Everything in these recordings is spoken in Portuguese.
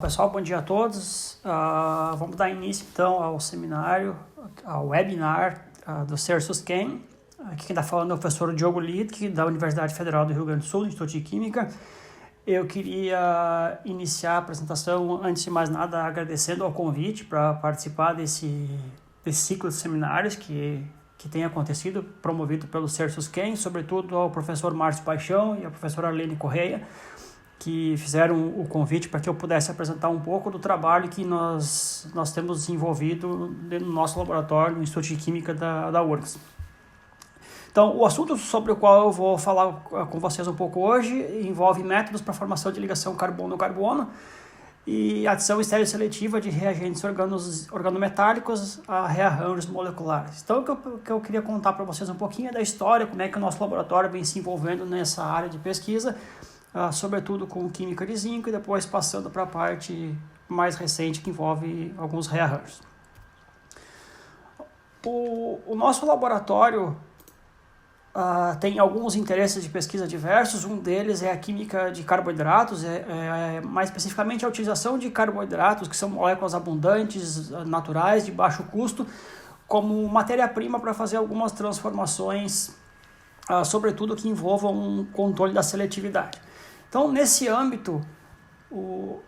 Pessoal, bom dia a todos. Vamos dar início então ao seminário, ao webinar do CERSUS-QUEM. Aqui quem está falando é o professor Diogo Littke, da Universidade Federal do Rio Grande do Sul, Instituto de Química. Eu queria iniciar a apresentação, antes de mais nada, agradecendo ao convite para participar desse ciclo de seminários que tem acontecido, promovido pelo CERSUS-QUEM, sobretudo ao professor Márcio Paixão e à professora Arlene Correia, que fizeram o convite para que eu pudesse apresentar um pouco do trabalho que nós temos desenvolvido no nosso laboratório, no Instituto de Química da URGS. Então, o assunto sobre o qual eu vou falar com vocês um pouco hoje envolve métodos para formação de ligação carbono-carbono e adição estéreo seletiva de reagentes organometálicos a rearranjos moleculares. Então, o que eu queria contar para vocês um pouquinho é da história, como é que o nosso laboratório vem se envolvendo nessa área de pesquisa, sobretudo com química de zinco, e depois passando para a parte mais recente que envolve alguns rearranjos. O nosso laboratório tem alguns interesses de pesquisa diversos. Um deles é a química de carboidratos, mais especificamente a utilização de carboidratos, que são moléculas abundantes, naturais, de baixo custo, como matéria-prima para fazer algumas transformações, sobretudo que envolvam um controle da seletividade. Então, nesse âmbito, o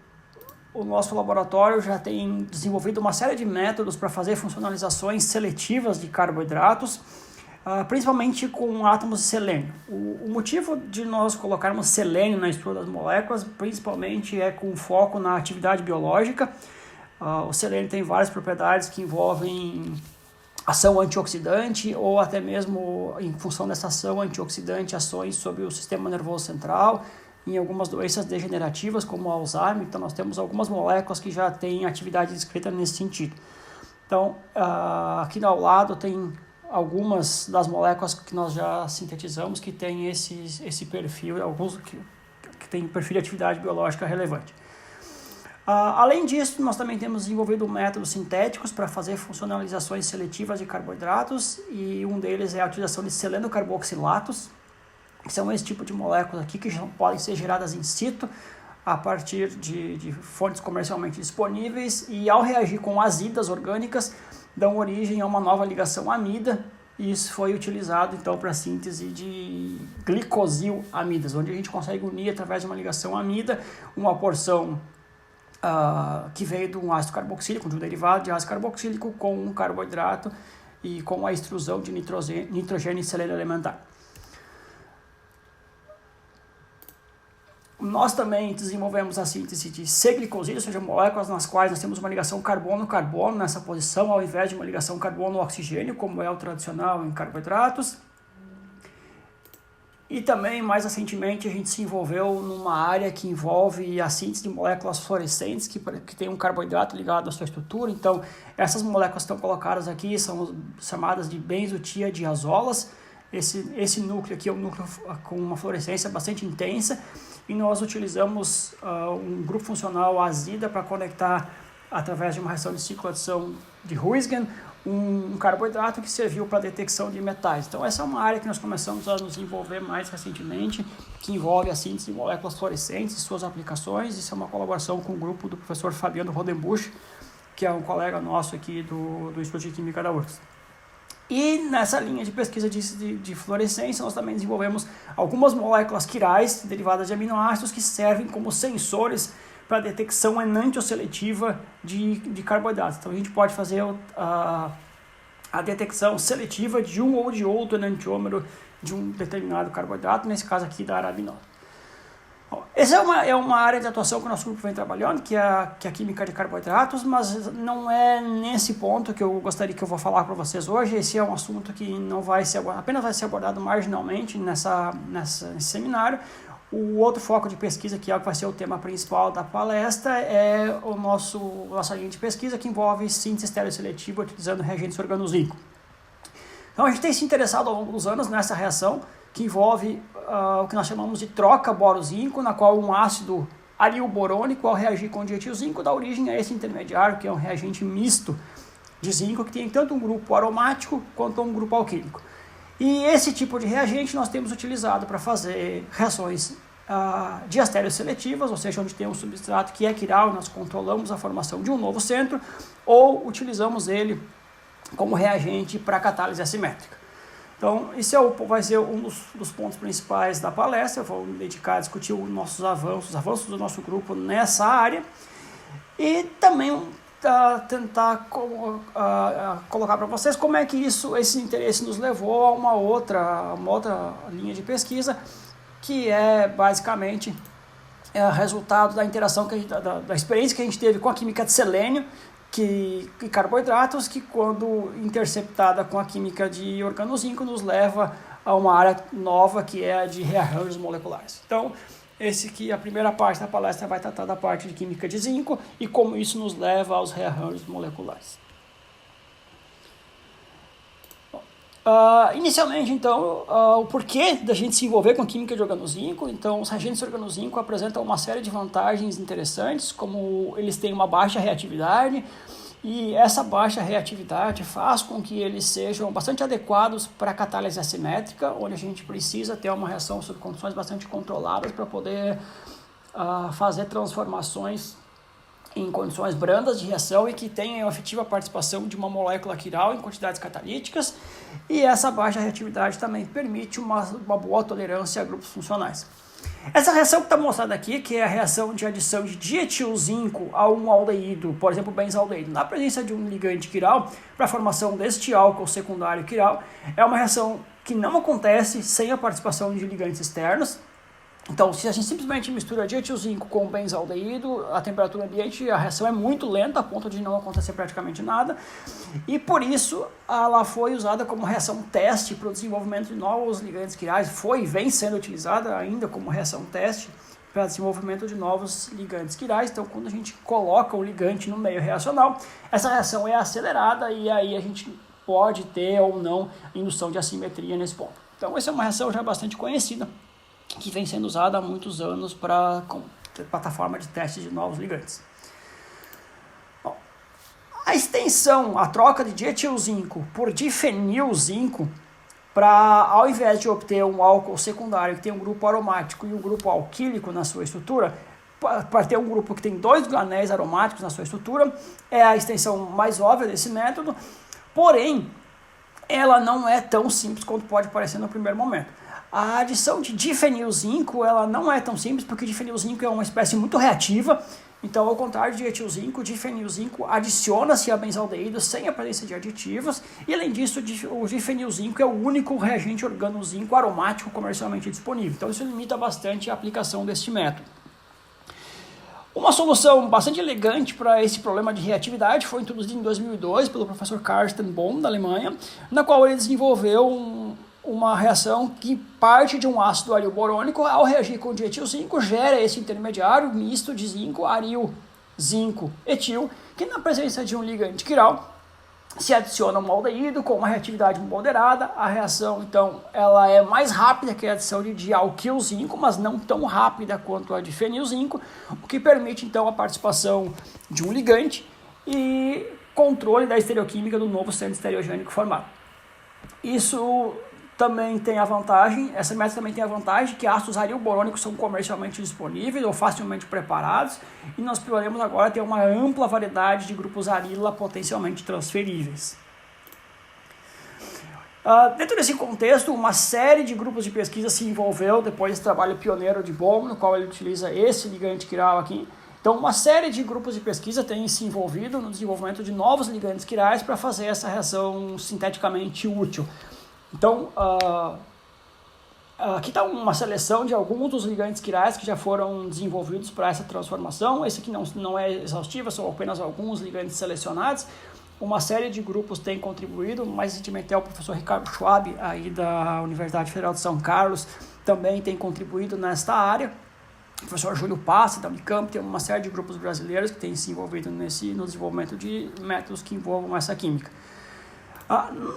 nosso laboratório já tem desenvolvido uma série de métodos para fazer funcionalizações seletivas de carboidratos, principalmente com átomos de selênio. O motivo de nós colocarmos selênio na estrutura das moléculas, principalmente, é com foco na atividade biológica. O selênio tem várias propriedades que envolvem ação antioxidante, ou até mesmo, em função dessa ação antioxidante, ações sobre o sistema nervoso central, em algumas doenças degenerativas, como o Alzheimer. Então, nós temos algumas moléculas que já têm atividade descrita nesse sentido. Então, aqui ao lado tem algumas das moléculas que nós já sintetizamos que têm esse perfil, alguns que têm perfil de atividade biológica relevante. Além disso, nós também temos desenvolvido métodos sintéticos para fazer funcionalizações seletivas de carboidratos, e um deles é a utilização de selenocarboxilatos, que são esse tipo de moléculas aqui que podem ser geradas in situ a partir de fontes comercialmente disponíveis, e ao reagir com azidas orgânicas dão origem a uma nova ligação amida, e isso foi utilizado então para a síntese de glicosylamidas, onde a gente consegue unir através de uma ligação amida uma porção que veio de um ácido carboxílico, de um derivado de ácido carboxílico, com um carboidrato e com a extrusão de nitrogênio e selênio elementar. Nós também desenvolvemos a síntese de C-glicosídeo, ou seja, moléculas nas quais nós temos uma ligação carbono-carbono nessa posição, ao invés de uma ligação carbono-oxigênio, como é o tradicional em carboidratos. E também, mais recentemente, a gente se envolveu numa área que envolve a síntese de moléculas fluorescentes, que tem um carboidrato ligado à sua estrutura. Então, essas moléculas que estão colocadas aqui são chamadas de benzotiadiazolas. Esse núcleo aqui é um núcleo com uma fluorescência bastante intensa, e nós utilizamos um grupo funcional azida para conectar, através de uma reação de cicloadição de Huisgen, um carboidrato que serviu para a detecção de metais. Então, essa é uma área que nós começamos a nos envolver mais recentemente, que envolve a síntese de moléculas fluorescentes e suas aplicações. Isso é uma colaboração com o grupo do professor Fabiano Rodenbusch, que é um colega nosso aqui do Instituto de Química da URGS. E nessa linha de pesquisa de fluorescência, nós também desenvolvemos algumas moléculas quirais derivadas de aminoácidos que servem como sensores para a detecção enantioseletiva de carboidratos. Então, a gente pode fazer a detecção seletiva de um ou de outro enantiômero de um determinado carboidrato, nesse caso aqui da arabinose. Essa é uma área de atuação que o nosso grupo vem trabalhando, que é a química de carboidratos, mas não é nesse ponto que eu vou falar para vocês hoje. Esse é um assunto que não vai ser apenas vai ser abordado marginalmente nesse seminário. O outro foco de pesquisa, que é o que vai ser o tema principal da palestra, é nossa linha de pesquisa, que envolve síntese estereosseletiva utilizando reagentes organozinco. Então, a gente tem se interessado ao longo dos anos nessa reação, que envolve o que nós chamamos de troca boro-zinco, na qual um ácido arilborônico, ao reagir com dietilzinco, dá origem a esse intermediário, que é um reagente misto de zinco, que tem tanto um grupo aromático quanto um grupo alquílico. E esse tipo de reagente nós temos utilizado para fazer reações diastéreos seletivas, ou seja, onde tem um substrato que é quiral, nós controlamos a formação de um novo centro, ou utilizamos ele como reagente para catálise assimétrica. Então, esse vai ser um dos pontos principais da palestra. Eu vou me dedicar a discutir os nossos avanços, os avanços do nosso grupo nessa área, e também tentar colocar para vocês como é que esse interesse nos levou a uma outra linha de pesquisa, que é basicamente resultado da interação da experiência que a gente teve com a química de selênio e carboidratos, que quando interceptada com a química de organozinco nos leva a uma área nova, que é a de rearranjos moleculares. Então, a primeira parte da palestra vai tratar da parte de química de zinco e como isso nos leva aos rearranjos moleculares. Inicialmente, então, o porquê da gente se envolver com a química de organozinco. Então, os reagentes de organozinco apresentam uma série de vantagens interessantes, como eles têm uma baixa reatividade, e essa baixa reatividade faz com que eles sejam bastante adequados para a catálise assimétrica, onde a gente precisa ter uma reação sob condições bastante controladas para poder fazer transformações em condições brandas de reação e que tenham efetiva participação de uma molécula quiral em quantidades catalíticas, e essa baixa reatividade também permite uma boa tolerância a grupos funcionais. Essa reação que está mostrada aqui, que é a reação de adição de dietilzinco a um aldeído, por exemplo, benzaldeído, na presença de um ligante quiral, para a formação deste álcool secundário quiral, é uma reação que não acontece sem a participação de ligantes externos. Então, se a gente simplesmente mistura dietilzinco com benzaldeído, a temperatura ambiente, a reação é muito lenta, a ponto de não acontecer praticamente nada, e por isso ela foi usada como reação teste para o desenvolvimento de novos ligantes quirais, vem sendo utilizada ainda como reação teste para desenvolvimento de novos ligantes quirais. Então, quando a gente coloca o ligante no meio reacional, essa reação é acelerada e aí a gente pode ter ou não indução de assimetria nesse ponto. Então, essa é uma reação já bastante conhecida, que vem sendo usada há muitos anos para plataforma de teste de novos ligantes. Bom, a troca de dietilzinco por difenilzinco, ao invés de obter um álcool secundário que tem um grupo aromático e um grupo alquílico na sua estrutura, para ter um grupo que tem 2 anéis aromáticos na sua estrutura, é a extensão mais óbvia desse método, porém, ela não é tão simples quanto pode parecer no primeiro momento. A adição de difenilzinco, ela não é tão simples, porque o difenilzinco é uma espécie muito reativa. Então, ao contrário de dietilzinco, o difenilzinco adiciona-se a benzaldeído sem a presença de aditivos, e além disso, o difenilzinco é o único reagente organozinco aromático comercialmente disponível. Então, isso limita bastante a aplicação deste método. Uma solução bastante elegante para esse problema de reatividade foi introduzida em 2002 pelo professor Carsten Bohm, da Alemanha, na qual ele desenvolveu uma reação que parte de um ácido aril borônico, ao reagir com dietilzinco, gera esse intermediário misto de zinco, aril, zinco, etil, que na presença de um ligante quiral se adiciona um aldeído com uma reatividade moderada. A reação, então, ela é mais rápida que a adição de dialquilzinco, mas não tão rápida quanto a de fenilzinco, o que permite, então, a participação de um ligante e controle da estereoquímica do novo centro estereogênico formado. Isso também tem a vantagem, essa método também tem a vantagem que ácidos aril-borônicos são comercialmente disponíveis ou facilmente preparados, e nós podemos agora ter uma ampla variedade de grupos arila potencialmente transferíveis. Dentro desse contexto, uma série de grupos de pesquisa se envolveu depois desse trabalho pioneiro de Bohm, no qual ele utiliza esse ligante quiral aqui. Então, uma série de grupos de pesquisa tem se envolvido no desenvolvimento de novos ligantes quirais para fazer essa reação sinteticamente útil. Então, aqui está uma seleção de alguns dos ligantes quirais que já foram desenvolvidos para essa transformação. Esse aqui não é exaustivo, são apenas alguns ligantes selecionados. Uma série de grupos tem contribuído, mais recentemente o professor Ricardo Schwab, aí da Universidade Federal de São Carlos, também tem contribuído nesta área. O professor Júlio Passi, da Unicamp, tem uma série de grupos brasileiros que têm se envolvido no desenvolvimento de métodos que envolvam essa química.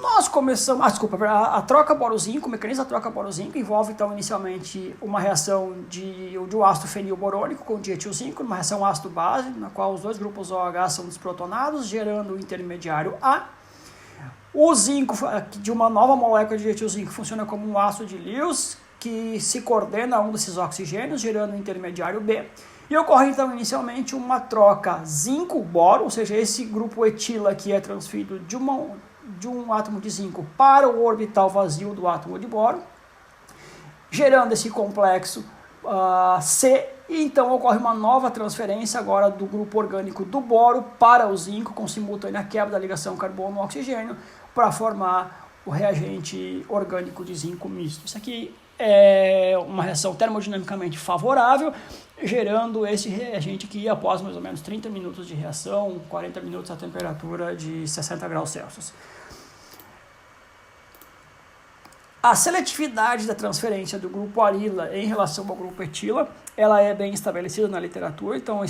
Nós começamos, a troca boro-zinco, o mecanismo da troca boro-zinco envolve então inicialmente uma reação de um ácido fenilborônico com dietilzinco, uma reação ácido-base, na qual os dois grupos OH são desprotonados, gerando o intermediário A. O zinco de uma nova molécula de dietilzinco funciona como um ácido de Lewis, que se coordena a um desses oxigênios, gerando o intermediário B. E ocorre então inicialmente uma troca zinco-boro, ou seja, esse grupo etila aqui é transferido de um átomo de zinco para o orbital vazio do átomo de boro, gerando esse complexo C, e então ocorre uma nova transferência agora do grupo orgânico do boro para o zinco, com simultânea quebra da ligação carbono-oxigênio, para formar o reagente orgânico de zinco misto. Isso aqui é uma reação termodinamicamente favorável, gerando esse reagente que após mais ou menos 30 minutos de reação, 40 minutos a temperatura de 60 graus Celsius. A seletividade da transferência do grupo arila em relação ao grupo etila, ela é bem estabelecida na literatura, então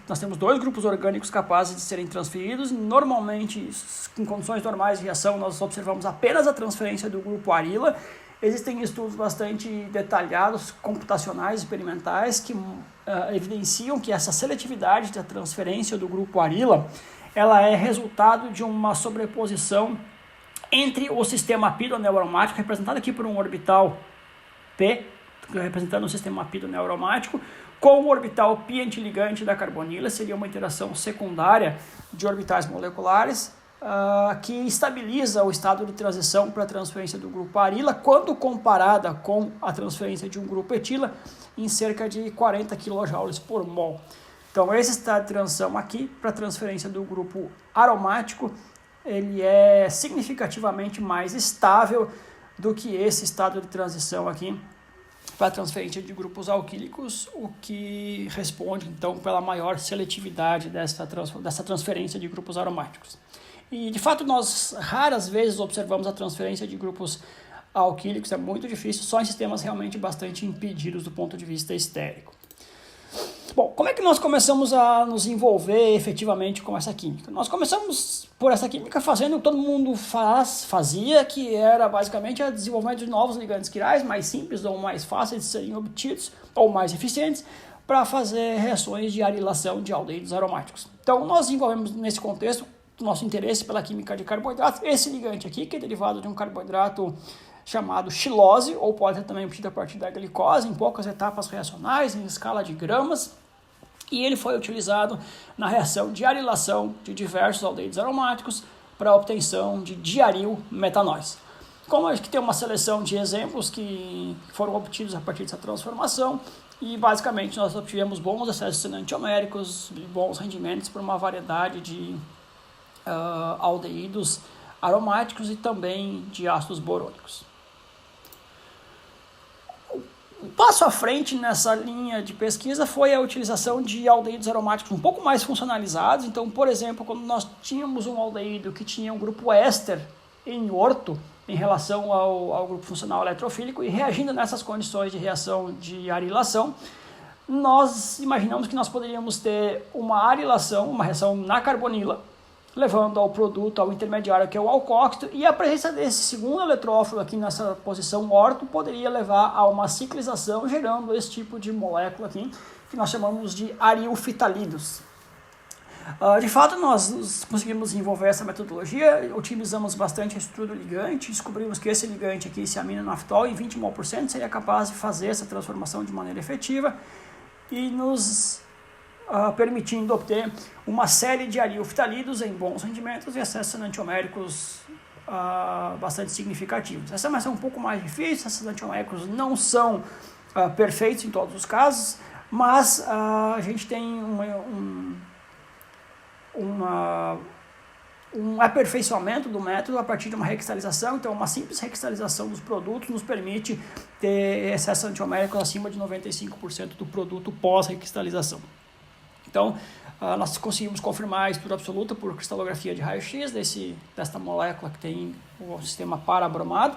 nós temos dois grupos orgânicos capazes de serem transferidos. Normalmente, em condições normais de reação, nós observamos apenas a transferência do grupo arila. Existem estudos bastante detalhados, computacionais, experimentais, que evidenciam que essa seletividade da transferência do grupo arila, ela é resultado de uma sobreposição entre o sistema apido-neuromático, representado aqui por um orbital P, representando o sistema apido-neuromático, com o orbital pi antiligante da carbonila. Seria uma interação secundária de orbitais moleculares, que estabiliza o estado de transição para a transferência do grupo arila, quando comparada com a transferência de um grupo etila, em cerca de 40 kJ por mol. Então, esse estado de transição aqui, para a transferência do grupo aromático, ele é significativamente mais estável do que esse estado de transição aqui para a transferência de grupos alquílicos, o que responde, então, pela maior seletividade dessa transferência de grupos aromáticos. E, de fato, nós raras vezes observamos a transferência de grupos alquílicos, é muito difícil, só em sistemas realmente bastante impedidos do ponto de vista estérico. Bom, como é que nós começamos a nos envolver efetivamente com essa química? Nós começamos por essa química fazendo o que todo mundo fazia, que era basicamente o desenvolvimento de novos ligantes quirais, mais simples ou mais fáceis de serem obtidos, ou mais eficientes, para fazer reações de arilação de aldeídos aromáticos. Então, nós desenvolvemos nesse contexto nosso interesse pela química de carboidratos, esse ligante aqui, que é derivado de um carboidrato chamado xilose, ou pode ser também obtido a partir da glicose, em poucas etapas reacionais, em escala de gramas, e ele foi utilizado na reação de arilação de diversos aldeídos aromáticos para a obtenção de diarilmetanóis. Como a gente tem uma seleção de exemplos que foram obtidos a partir dessa transformação, e basicamente nós obtivemos bons excessos enantioméricos, bons rendimentos para uma variedade de aldeídos aromáticos e também de ácidos borônicos. O passo à frente nessa linha de pesquisa foi a utilização de aldeídos aromáticos um pouco mais funcionalizados. Então, por exemplo, quando nós tínhamos um aldeído que tinha um grupo éster em orto em relação ao grupo funcional eletrofílico e reagindo nessas condições de reação de arilação, nós imaginamos que nós poderíamos ter uma arilação, uma reação na carbonila, levando ao produto, ao intermediário, que é o alcóxido, e a presença desse segundo eletrófilo aqui nessa posição orto poderia levar a uma ciclização, gerando esse tipo de molécula aqui, que nós chamamos de arilfitalidos. De fato, nós conseguimos desenvolver essa metodologia, utilizamos bastante a estrutura do ligante, descobrimos que esse ligante aqui, esse aminonaftal, em 20 mol%, seria capaz de fazer essa transformação de maneira efetiva e nos permitindo obter uma série de arilfitalidos em bons rendimentos e excessos enantioméricos bastante significativos. Essa é um pouco mais difícil, esses enantioméricos não são perfeitos em todos os casos, mas a gente tem um aperfeiçoamento do método a partir de uma recristalização. Então, uma simples recristalização dos produtos nos permite ter excessos enantioméricos acima de 95% do produto pós-recristalização. Então, nós conseguimos confirmar a estrutura absoluta por cristalografia de raio-x desta molécula que tem o sistema parabromado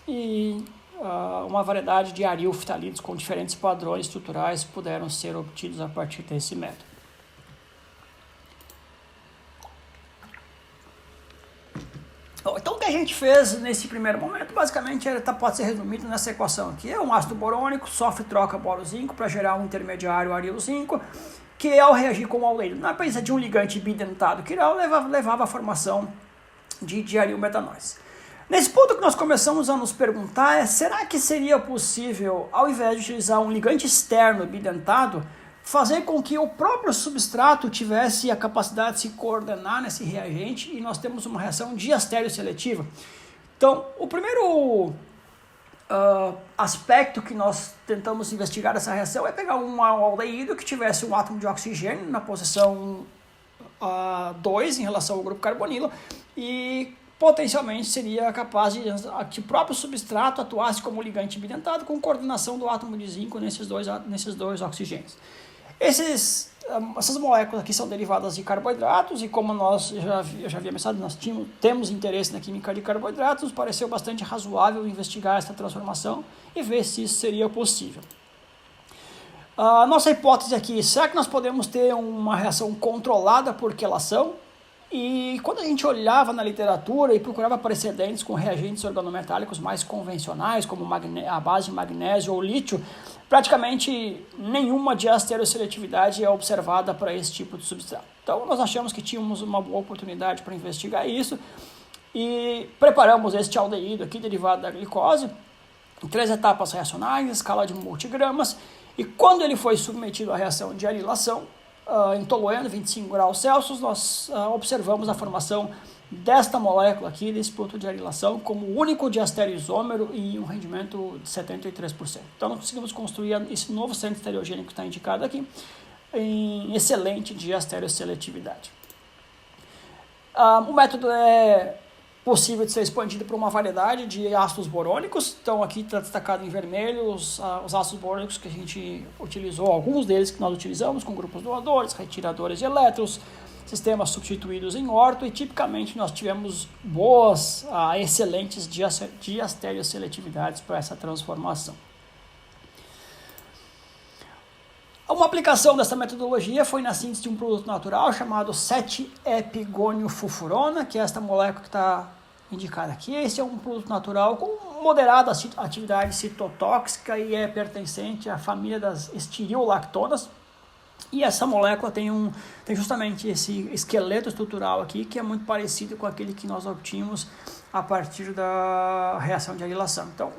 e uma variedade de arilfitalidos com diferentes padrões estruturais puderam ser obtidos a partir desse método. Então, o que a gente fez nesse primeiro momento, basicamente, pode ser resumido nessa equação aqui. É um ácido borônico, sofre troca boro-zinco para gerar um intermediário arilo-zinco, que ao reagir com o aldeído na presença de um ligante bidentado quiral, levava à formação de diarilmetanóis. Nesse ponto que nós começamos a nos perguntar é, será que seria possível, ao invés de utilizar um ligante externo bidentado, fazer com que o próprio substrato tivesse a capacidade de se coordenar nesse reagente e nós temos uma reação diastéreoseletiva? Então, o primeiro aspecto que nós tentamos investigar essa reação é pegar um aldeído que tivesse um átomo de oxigênio na posição 2 em relação ao grupo carbonilo e potencialmente seria capaz de que o próprio substrato atuasse como ligante bidentado com coordenação do átomo de zinco nesses dois oxigênios. Essas moléculas aqui são derivadas de carboidratos e como eu já havia mencionado, nós temos interesse na química de carboidratos, nos pareceu bastante razoável investigar essa transformação e ver se isso seria possível. A nossa hipótese aqui, será que nós podemos ter uma reação controlada por quelação? E quando a gente olhava na literatura e procurava precedentes com reagentes organometálicos mais convencionais, como a base de magnésio ou lítio, praticamente nenhuma diastereoseletividade é observada para esse tipo de substrato. Então nós achamos que tínhamos uma boa oportunidade para investigar isso e preparamos este aldeído aqui derivado da glicose em 3 etapas reacionais, escala de multigramas, e quando ele foi submetido à reação de anilação, em tolueno, 25 graus Celsius, nós observamos a formação desta molécula aqui, desse produto de anilação, como único diastereoisômero e um rendimento de 73%. Então nós conseguimos construir esse novo centro estereogênico que está indicado aqui, em excelente diastereoseletividade. O método é possível de ser expandido para uma variedade de ácidos borônicos. Então aqui está destacado em vermelho os ácidos borônicos que a gente utilizou, alguns deles que nós utilizamos com grupos doadores, retiradores de elétrons, sistemas substituídos em orto, e tipicamente nós tivemos boas, excelentes diastereoseletividades para essa transformação. Uma aplicação dessa metodologia foi na síntese de um produto natural chamado 7-epigônio-fulfurona, que é esta molécula que está indicada aqui. Esse é um produto natural com moderada atividade citotóxica e é pertencente à família das estiriolactonas. E essa molécula tem justamente esse esqueleto estrutural aqui, que é muito parecido com aquele que nós obtínhamos a partir da reação de anilação. Então,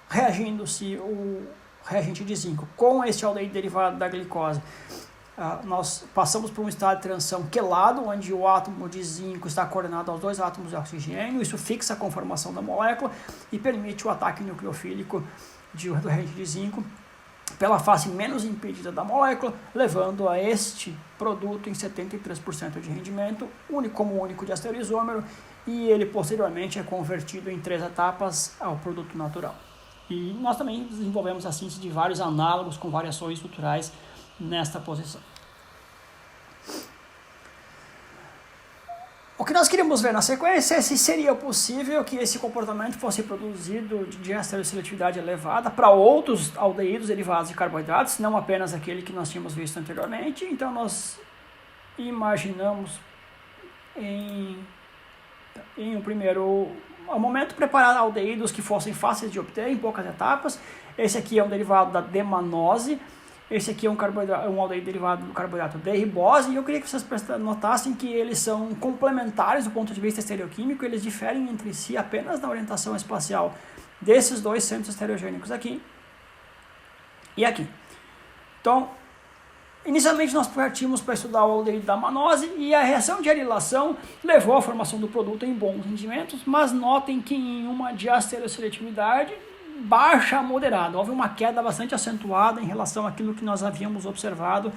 reagindo-se o reagente de zinco com este aldeído derivado da glicose, nós passamos por um estado de transição quelado, onde o átomo de zinco está coordenado aos 2 átomos de oxigênio. Isso fixa a conformação da molécula e permite o ataque nucleofílico do reagente de zinco pela face menos impedida da molécula, levando a este produto em 73% de rendimento, como único diastereoisômero, e ele posteriormente é convertido em 3 etapas ao produto natural. E nós também desenvolvemos a síntese de vários análogos com variações estruturais nesta posição. O que nós queríamos ver na sequência é se seria possível que esse comportamento fosse produzido de diastereoseletividade elevada para outros aldeídos derivados de carboidratos, não apenas aquele que nós tínhamos visto anteriormente. Então nós imaginamos em um primeiro momento preparar aldeídos que fossem fáceis de obter em poucas etapas. Esse aqui é um derivado da D-manose. Esse aqui é um aldeído derivado do carboidrato D-ribose, e eu queria que vocês notassem que eles são complementares do ponto de vista estereoquímico. Eles diferem entre si apenas na orientação espacial desses 2 centros estereogênicos aqui e aqui. Então, inicialmente nós partimos para estudar o aldeído da manose, e a reação de anilação levou à formação do produto em bons rendimentos, mas notem que em uma diastereoseletividade baixa a moderada. Houve uma queda bastante acentuada em relação àquilo que nós havíamos observado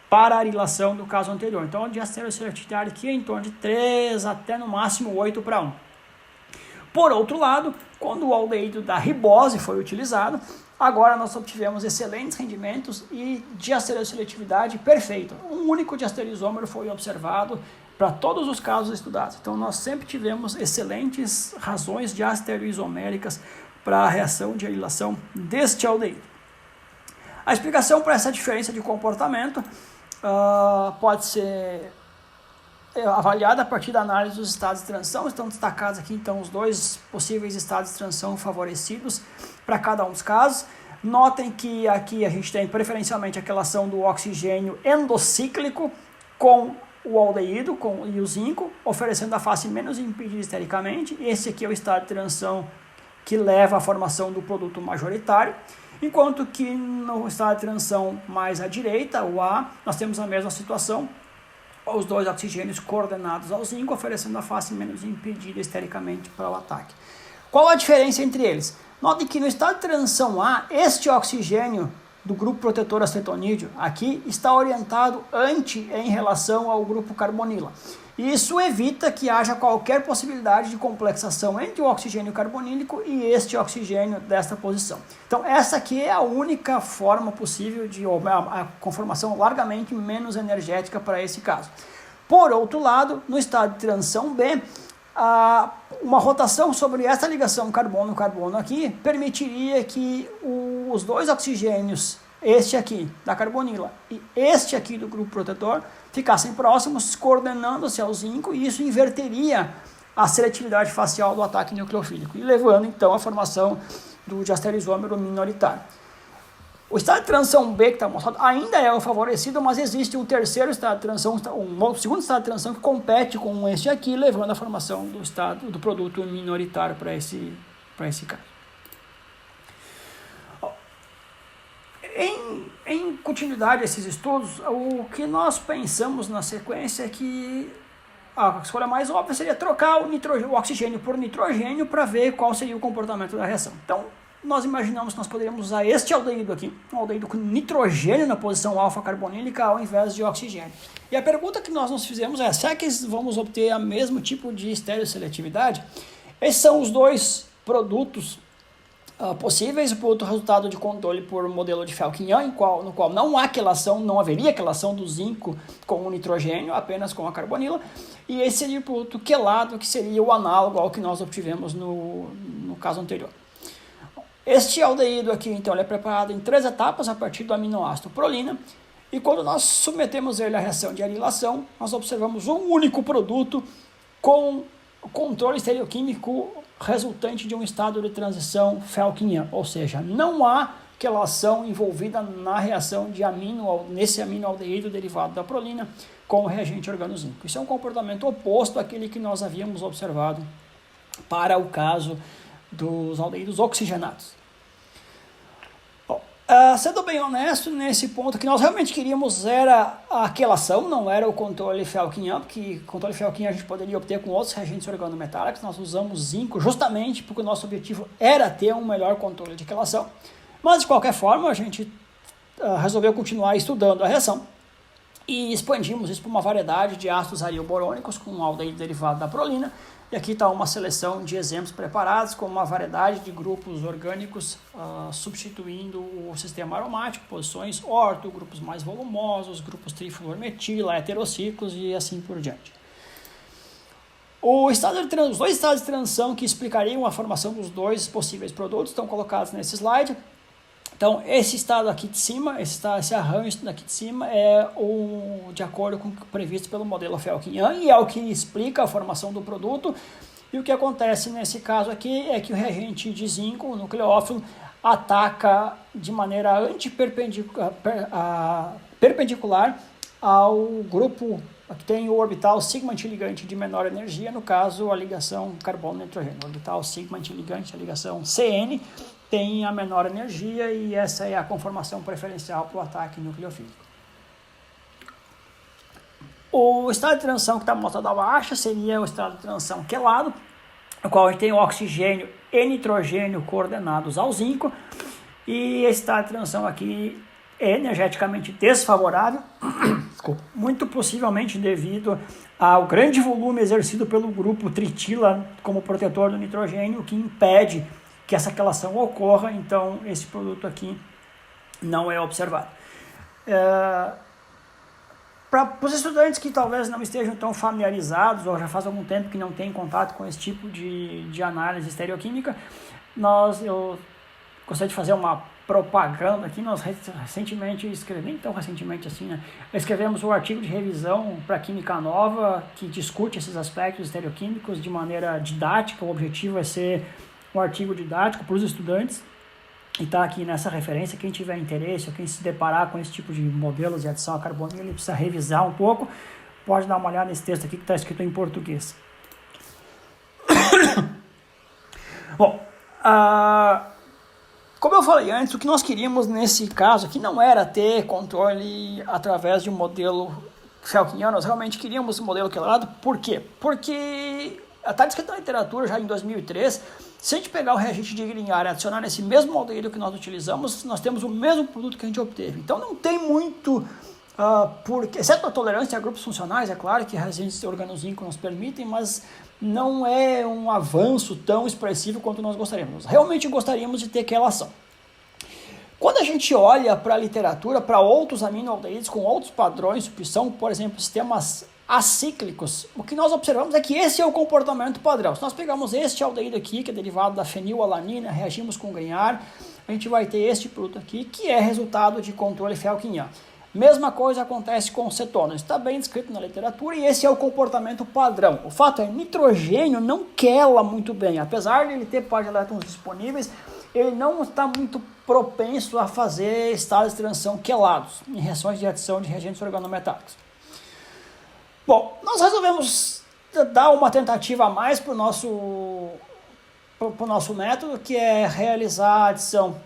para a anilação do caso anterior. Então a diastereoseletividade aqui é em torno de 3 até no máximo 8:1. Por outro lado, quando o aldeído da ribose foi utilizado, agora nós obtivemos excelentes rendimentos e diastereoseletividade perfeita. Um único diastereoisômero foi observado para todos os casos estudados. Então nós sempre tivemos excelentes razões diastereoisoméricas para a reação de anilação deste aldeído. A explicação para essa diferença de comportamento pode ser avaliada a partir da análise dos estados de transição. Estão destacados aqui então os 2 possíveis estados de transição favorecidos para cada um dos casos. Notem que aqui a gente tem preferencialmente a quelação do oxigênio endocíclico com o aldeído e o zinco, oferecendo a face menos impedida estericamente. Esse aqui é o estado de transição que leva à formação do produto majoritário, enquanto que no estado de transição mais à direita, o A, nós temos a mesma situação, os dois oxigênios coordenados ao zinco, oferecendo a face menos impedida estericamente para o ataque. Qual a diferença entre eles? Note que no estado de transição A, este oxigênio do grupo protetor acetonídeo aqui está orientado em relação ao grupo carbonila. Isso evita que haja qualquer possibilidade de complexação entre o oxigênio carbonílico e este oxigênio desta posição. Então essa aqui é a única forma possível de a conformação largamente menos energética para esse caso. Por outro lado, no estado de transição B, uma rotação sobre essa ligação carbono-carbono aqui permitiria que os dois oxigênios, este aqui da carbonila e este aqui do grupo protetor, ficassem próximos, coordenando-se ao zinco, e isso inverteria a seletividade facial do ataque nucleofílico, e levando então à formação do diastereosômero minoritário. O estado de transição B que está mostrado ainda é o favorecido, mas existe um terceiro estado de transição, um segundo estado de transição que compete com este aqui, levando à formação do produto minoritário para esse caso. Em continuidade a esses estudos, o que nós pensamos na sequência é que a escolha mais óbvia seria trocar o oxigênio por nitrogênio para ver qual seria o comportamento da reação. Então, nós imaginamos que nós poderíamos usar este aldeído aqui, um aldeído com nitrogênio na posição alfa-carbonílica ao invés de oxigênio. E a pergunta que nós nos fizemos é, será que vamos obter o mesmo tipo de estereoseletividade? Esses são os dois produtos possíveis, o produto resultado de controle por modelo de Felkin-Jan, no qual não haveria quelação do zinco com o nitrogênio, apenas com a carbonila, e esse seria o produto quelado, que seria o análogo ao que nós obtivemos no caso anterior. Este aldeído aqui, então, ele é preparado em 3 etapas a partir do aminoácido prolina, e quando nós submetemos ele à reação de anilação, nós observamos um único produto com controle estereoquímico resultante de um estado de transição Felkin-Jan, ou seja, não há quelação envolvida na reação nesse aminoaldeído derivado da prolina com o reagente organozinco. Isso é um comportamento oposto àquele que nós havíamos observado para o caso dos aldeídos oxigenados. Sendo bem honesto, nesse ponto que nós realmente queríamos era a quelação, não era o controle Felkin-Jan, porque o controle Felkin-Jan a gente poderia obter com outros reagentes organometálicos. Nós usamos zinco justamente porque o nosso objetivo era ter um melhor controle de quelação, mas de qualquer forma a gente resolveu continuar estudando a reação e expandimos isso para uma variedade de ácidos arilborônicos com um aldeído derivado da prolina. E aqui está uma seleção de exemplos preparados com uma variedade de grupos orgânicos substituindo o sistema aromático, posições orto, grupos mais volumosos, grupos trifluormetila, heterociclos e assim por diante. Os dois estados de transição que explicariam a formação dos dois possíveis produtos estão colocados nesse slide. Então, esse estado aqui de cima, esse arranjo aqui de cima é de acordo com o previsto pelo modelo Felkin-Jan e é o que explica a formação do produto. E o que acontece nesse caso aqui é que o reagente de zinco, o nucleófilo, ataca de maneira perpendicular ao grupo que tem o orbital sigma antiligante de menor energia, no caso a ligação carbono-nitrogênio. O orbital sigma antiligante, a ligação CN, tem a menor energia e essa é a conformação preferencial para o ataque nucleofílico. O estado de transição que está mostrado abaixo seria o estado de transição quelado, no qual a gente tem o oxigênio e nitrogênio coordenados ao zinco, e esse estado de transição aqui é energeticamente desfavorável, muito possivelmente devido ao grande volume exercido pelo grupo tritila como protetor do nitrogênio, que impede que essa quelação ocorra, então esse produto aqui não é observado. Para os estudantes que talvez não estejam tão familiarizados ou já faz algum tempo que não têm contato com esse tipo de análise estereoquímica, eu gostaria de fazer uma propaganda aqui. Nós recentemente escrevemos um artigo de revisão para Química Nova que discute esses aspectos estereoquímicos de maneira didática. O objetivo é ser um artigo didático para os estudantes e está aqui nessa referência. Quem tiver interesse ou quem se deparar com esse tipo de modelos de adição a carbonila, ele precisa revisar um pouco, pode dar uma olhada nesse texto aqui que está escrito em português. Bom, como eu falei antes, o que nós queríamos nesse caso aqui não era ter controle através de um modelo Felkiniano, nós realmente queríamos um modelo quelado. Por quê? Porque está descrito na literatura já em 2003, se a gente pegar o reagente de Grignard e adicionar nesse mesmo aldeído que nós utilizamos, nós temos o mesmo produto que a gente obteve. Então não tem muito, exceto a tolerância a grupos funcionais, é claro que reagentes organozinco nos permitem, mas não é um avanço tão expressivo quanto nós gostaríamos. Nós realmente gostaríamos de ter quelação. Quando a gente olha para a literatura, para outros aminoaldeídos com outros padrões de substituição, por exemplo, sistemas acíclicos, o que nós observamos é que esse é o comportamento padrão. Se nós pegarmos este aldeído aqui, que é derivado da fenilalanina, reagimos com Grignard, a gente vai ter este produto aqui, que é resultado de controle felkiniano. Mesma coisa acontece com cetona, está bem descrito na literatura e esse é o comportamento padrão. O fato é que nitrogênio não quela muito bem, apesar de ele ter par de elétrons disponíveis, ele não está muito propenso a fazer estados de transição quelados em reações de adição de reagentes organometálicos. Bom, nós resolvemos dar uma tentativa a mais para o nosso método, que é realizar a adição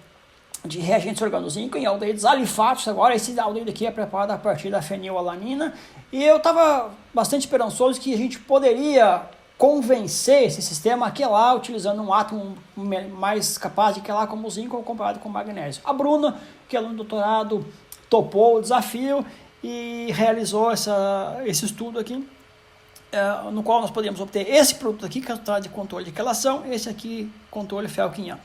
de reagentes organozinco em aldeídos alifáticos. Agora esse aldeído aqui é preparado a partir da fenilalanina e eu estava bastante esperançoso que a gente poderia convencer esse sistema a quelar utilizando um átomo mais capaz de quelar como o zinco comparado com o magnésio. A Bruna, que é aluna do doutorado, topou o desafio e realizou esse estudo aqui, no qual nós podemos obter esse produto aqui, que é o resultado de controle de quelação, esse aqui, controle felkiniano.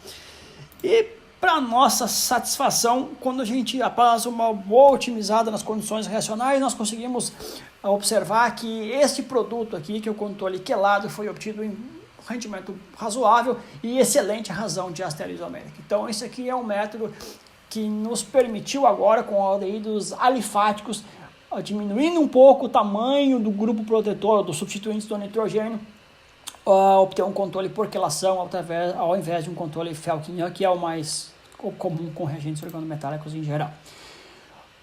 E para nossa satisfação, quando a gente após uma boa otimizada nas condições reacionais, nós conseguimos observar que este produto aqui, que é o controle quelado, foi obtido em rendimento razoável e excelente razão de ácido isomérico. Então esse aqui é um método que nos permitiu agora, com aldeídos alifáticos, diminuindo um pouco o tamanho do grupo protetor, dos substituintes do nitrogênio, obter um controle por quelação ao invés de um controle felkiniano, que é o mais comum com reagentes organometálicos em geral.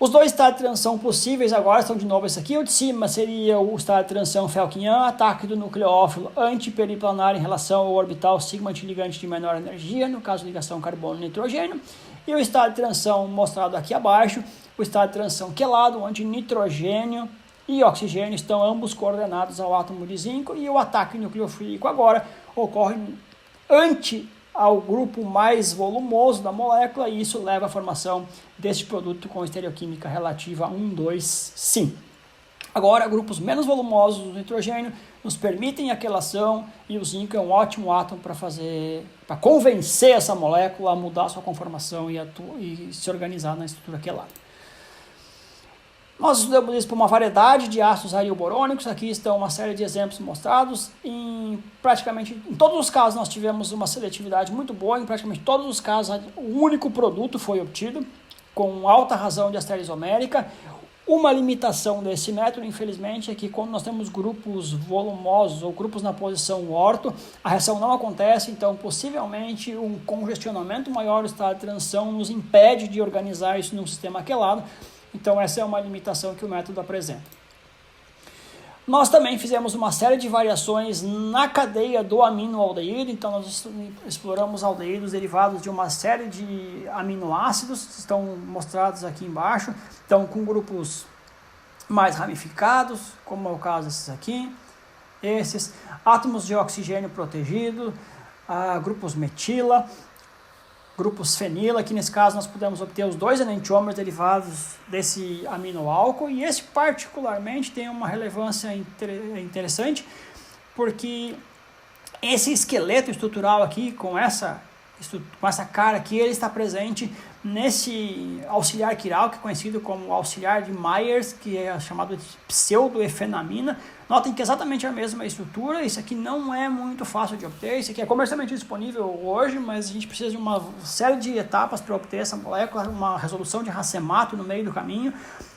Os dois estados de transição possíveis agora são de novo esse aqui. O de cima seria o estado de transição felkiniano, ataque do nucleófilo antiperiplanar em relação ao orbital sigma antiligante de menor energia, no caso ligação carbono-nitrogênio. E o estado de transição mostrado aqui abaixo, o estado de transição quelado, onde nitrogênio e oxigênio estão ambos coordenados ao átomo de zinco, e o ataque nucleofílico agora ocorre ao grupo mais volumoso da molécula, e isso leva à formação deste produto com estereoquímica relativa 1, 2, sim. Agora, grupos menos volumosos do nitrogênio nos permitem a quelação, e o zinco é um ótimo átomo para convencer essa molécula a mudar sua conformação e se organizar na estrutura quelada. Nós estudamos isso por uma variedade de ácidos arilborônicos. Aqui estão uma série de exemplos mostrados. Praticamente em todos os casos nós tivemos uma seletividade muito boa. Em praticamente todos os casos o único produto foi obtido com alta razão de ácido isomérica. Uma limitação desse método, infelizmente, é que quando nós temos grupos volumosos ou grupos na posição orto, a reação não acontece, então possivelmente um congestionamento maior do estado de transição nos impede de organizar isso num sistema aquelado. Então essa é uma limitação que o método apresenta. Nós também fizemos uma série de variações na cadeia do aminoaldeído, então nós exploramos aldeídos derivados de uma série de aminoácidos, estão mostrados aqui embaixo, então com grupos mais ramificados, como é o caso desses aqui, esses, átomos de oxigênio protegido, grupos metila, grupos fenila. Aqui nesse caso nós pudemos obter os dois enantiômeros derivados desse aminoálcool, e esse particularmente tem uma relevância interessante, porque esse esqueleto estrutural aqui, com essa cara aqui, ele está presente nesse auxiliar quiral, que é conhecido como auxiliar de Myers, que é chamado de pseudoefenamina. Notem que é exatamente a mesma estrutura. Isso aqui não é muito fácil de obter, isso aqui é comercialmente disponível hoje, mas a gente precisa de uma série de etapas para obter essa molécula, uma resolução de racemato no meio do caminho,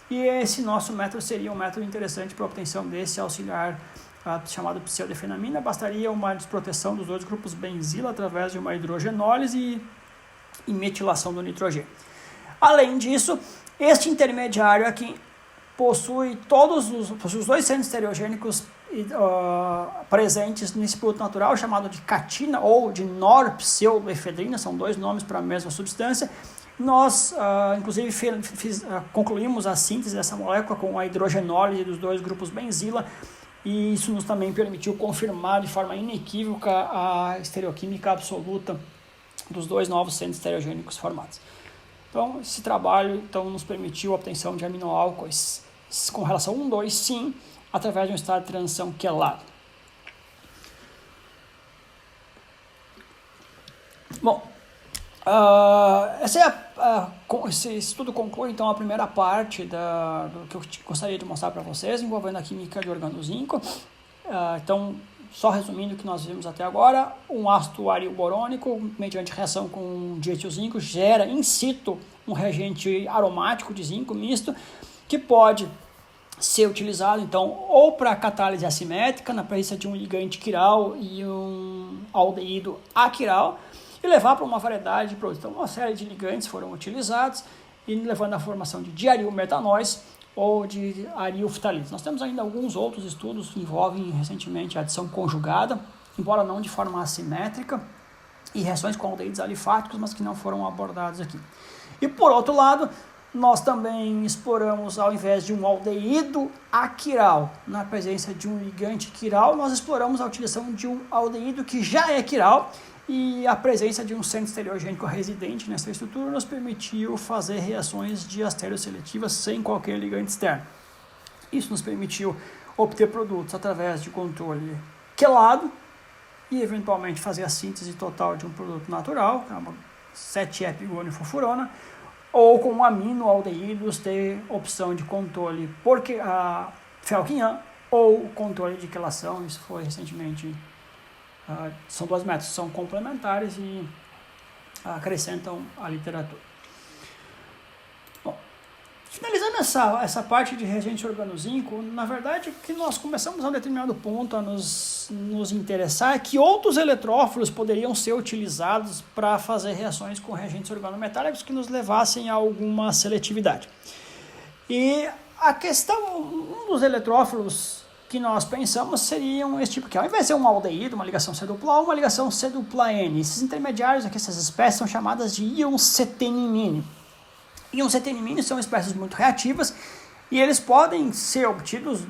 e esse nosso método seria um método interessante para a obtenção desse auxiliar chamado pseudoefenamina. Bastaria uma desproteção dos dois grupos benzila através de uma hidrogenólise e metilação do nitrogênio. Além disso, este intermediário aqui possui os dois centros estereogênicos presentes nesse produto natural chamado de catina ou de norpseudoefedrina, são dois nomes para a mesma substância. Nós, inclusive, concluímos a síntese dessa molécula com a hidrogenólise dos dois grupos benzila, e isso nos também permitiu confirmar de forma inequívoca a estereoquímica absoluta dos dois novos centros estereogênicos formados. Então, esse trabalho nos permitiu a obtenção de aminoálcoois com relação 1,2, sim, através de um estado de transição quelado. Bom, esse estudo conclui, então, a primeira parte do que eu gostaria de mostrar para vocês, envolvendo a química de organozinco. Então, só resumindo o que nós vimos até agora, um ácido aril borônico, mediante reação com dietilzinco, gera in situ um reagente aromático de zinco misto, que pode ser utilizado, então, ou para catálise assimétrica, na presença de um ligante quiral e um aldeído aquiral, e levar para uma variedade de produtos. Então, uma série de ligantes foram utilizados, e levando à formação de diarilmetanóis ou de arilftalitos. Nós temos ainda alguns outros estudos que envolvem recentemente a adição conjugada, embora não de forma assimétrica, e reações com aldeídos alifáticos, mas que não foram abordados aqui. E por outro lado, nós também exploramos, ao invés de um aldeído aquiral, na presença de um ligante quiral, nós exploramos a utilização de um aldeído que já é quiral, e a presença de um centro estereogênico residente nessa estrutura nos permitiu fazer reações diastereoseletivas sem qualquer ligante externo. Isso nos permitiu obter produtos através de controle quelado e eventualmente fazer a síntese total de um produto natural, 7-epiguanilfurfurona, ou com aminoaldeídos ter opção de controle por Felquinhan ou controle de quelação. Isso foi recentemente. São dois métodos, são complementares e acrescentam a literatura. Bom, finalizando essa parte de reagente organozinco, na verdade, que nós começamos a um determinado ponto a nos interessar é que outros eletrófilos poderiam ser utilizados para fazer reações com reagentes organometálicos que nos levassem a alguma seletividade. E a questão, um dos eletrófilos que nós pensamos seriam esse tipo aqui. Ao invés de ser um aldeído, uma ligação C-A, uma ligação C-N. Esses intermediários aqui, essas espécies, são chamadas de íons-cetenimine. Íons-cetenimine são espécies muito reativas e eles podem ser obtidos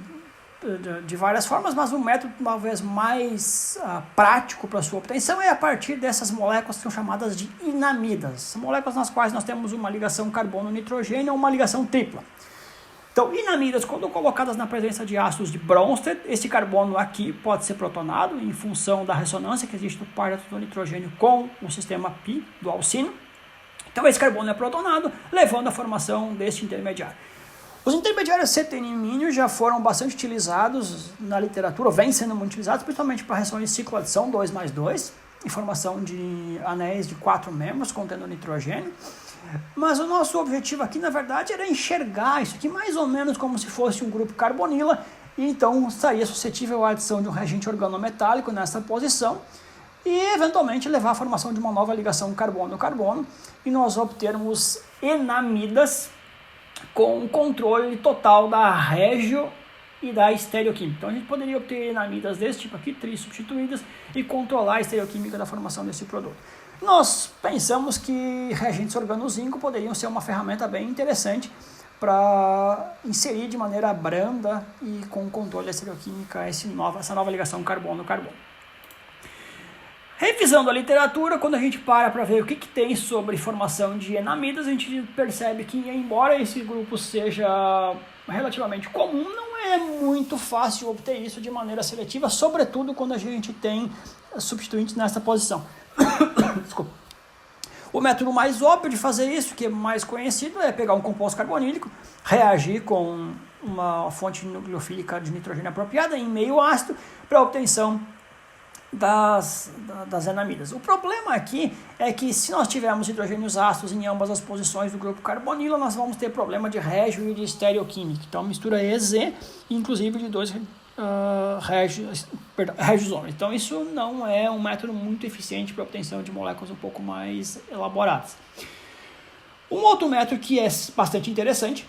de várias formas, mas o método talvez mais prático para sua obtenção é a partir dessas moléculas que são chamadas de inamidas. São moléculas nas quais nós temos uma ligação carbono-nitrogênio ou uma ligação tripla. Então, inamidas, quando colocadas na presença de ácidos de Bronsted, esse carbono aqui pode ser protonado em função da ressonância que existe no par do nitrogênio com o sistema pi do alcino. Então, esse carbono é protonado, levando à formação deste intermediário. Os intermediários cetenimíneos já foram bastante utilizados na literatura, vêm sendo muito utilizados, principalmente para reações de cicloadição 2+2, em formação de anéis de 4 membros contendo nitrogênio. Mas o nosso objetivo aqui, na verdade, era enxergar isso aqui mais ou menos como se fosse um grupo carbonila, e então estaria suscetível à adição de um reagente organometálico nessa posição, e eventualmente levar à formação de uma nova ligação carbono-carbono, e nós obtermos enamidas com controle total da regio e da estereoquímica. Então a gente poderia obter enamidas desse tipo aqui, trisubstituídas, e controlar a estereoquímica da formação desse produto. Nós pensamos que reagentes organozinco poderiam ser uma ferramenta bem interessante para inserir de maneira branda e com controle da estereoquímica essa nova ligação carbono-carbono. Revisando a literatura, quando a gente para ver o que tem sobre formação de enamidas, a gente percebe que, embora esse grupo seja relativamente comum, não é muito fácil obter isso de maneira seletiva, sobretudo quando a gente tem substituintes nessa posição. Desculpa. O método mais óbvio de fazer isso, que é mais conhecido, é pegar um composto carbonílico, reagir com uma fonte nucleofílica de nitrogênio apropriada em meio ácido para a obtenção das enamidas. O problema aqui é que se nós tivermos hidrogênios ácidos em ambas as posições do grupo carbonilo, nós vamos ter problema de regio e de estereoquímica. Então, mistura EZ, inclusive de dois regiosômeros. Então, isso não é um método muito eficiente para a obtenção de moléculas um pouco mais elaboradas. Um outro método que é bastante interessante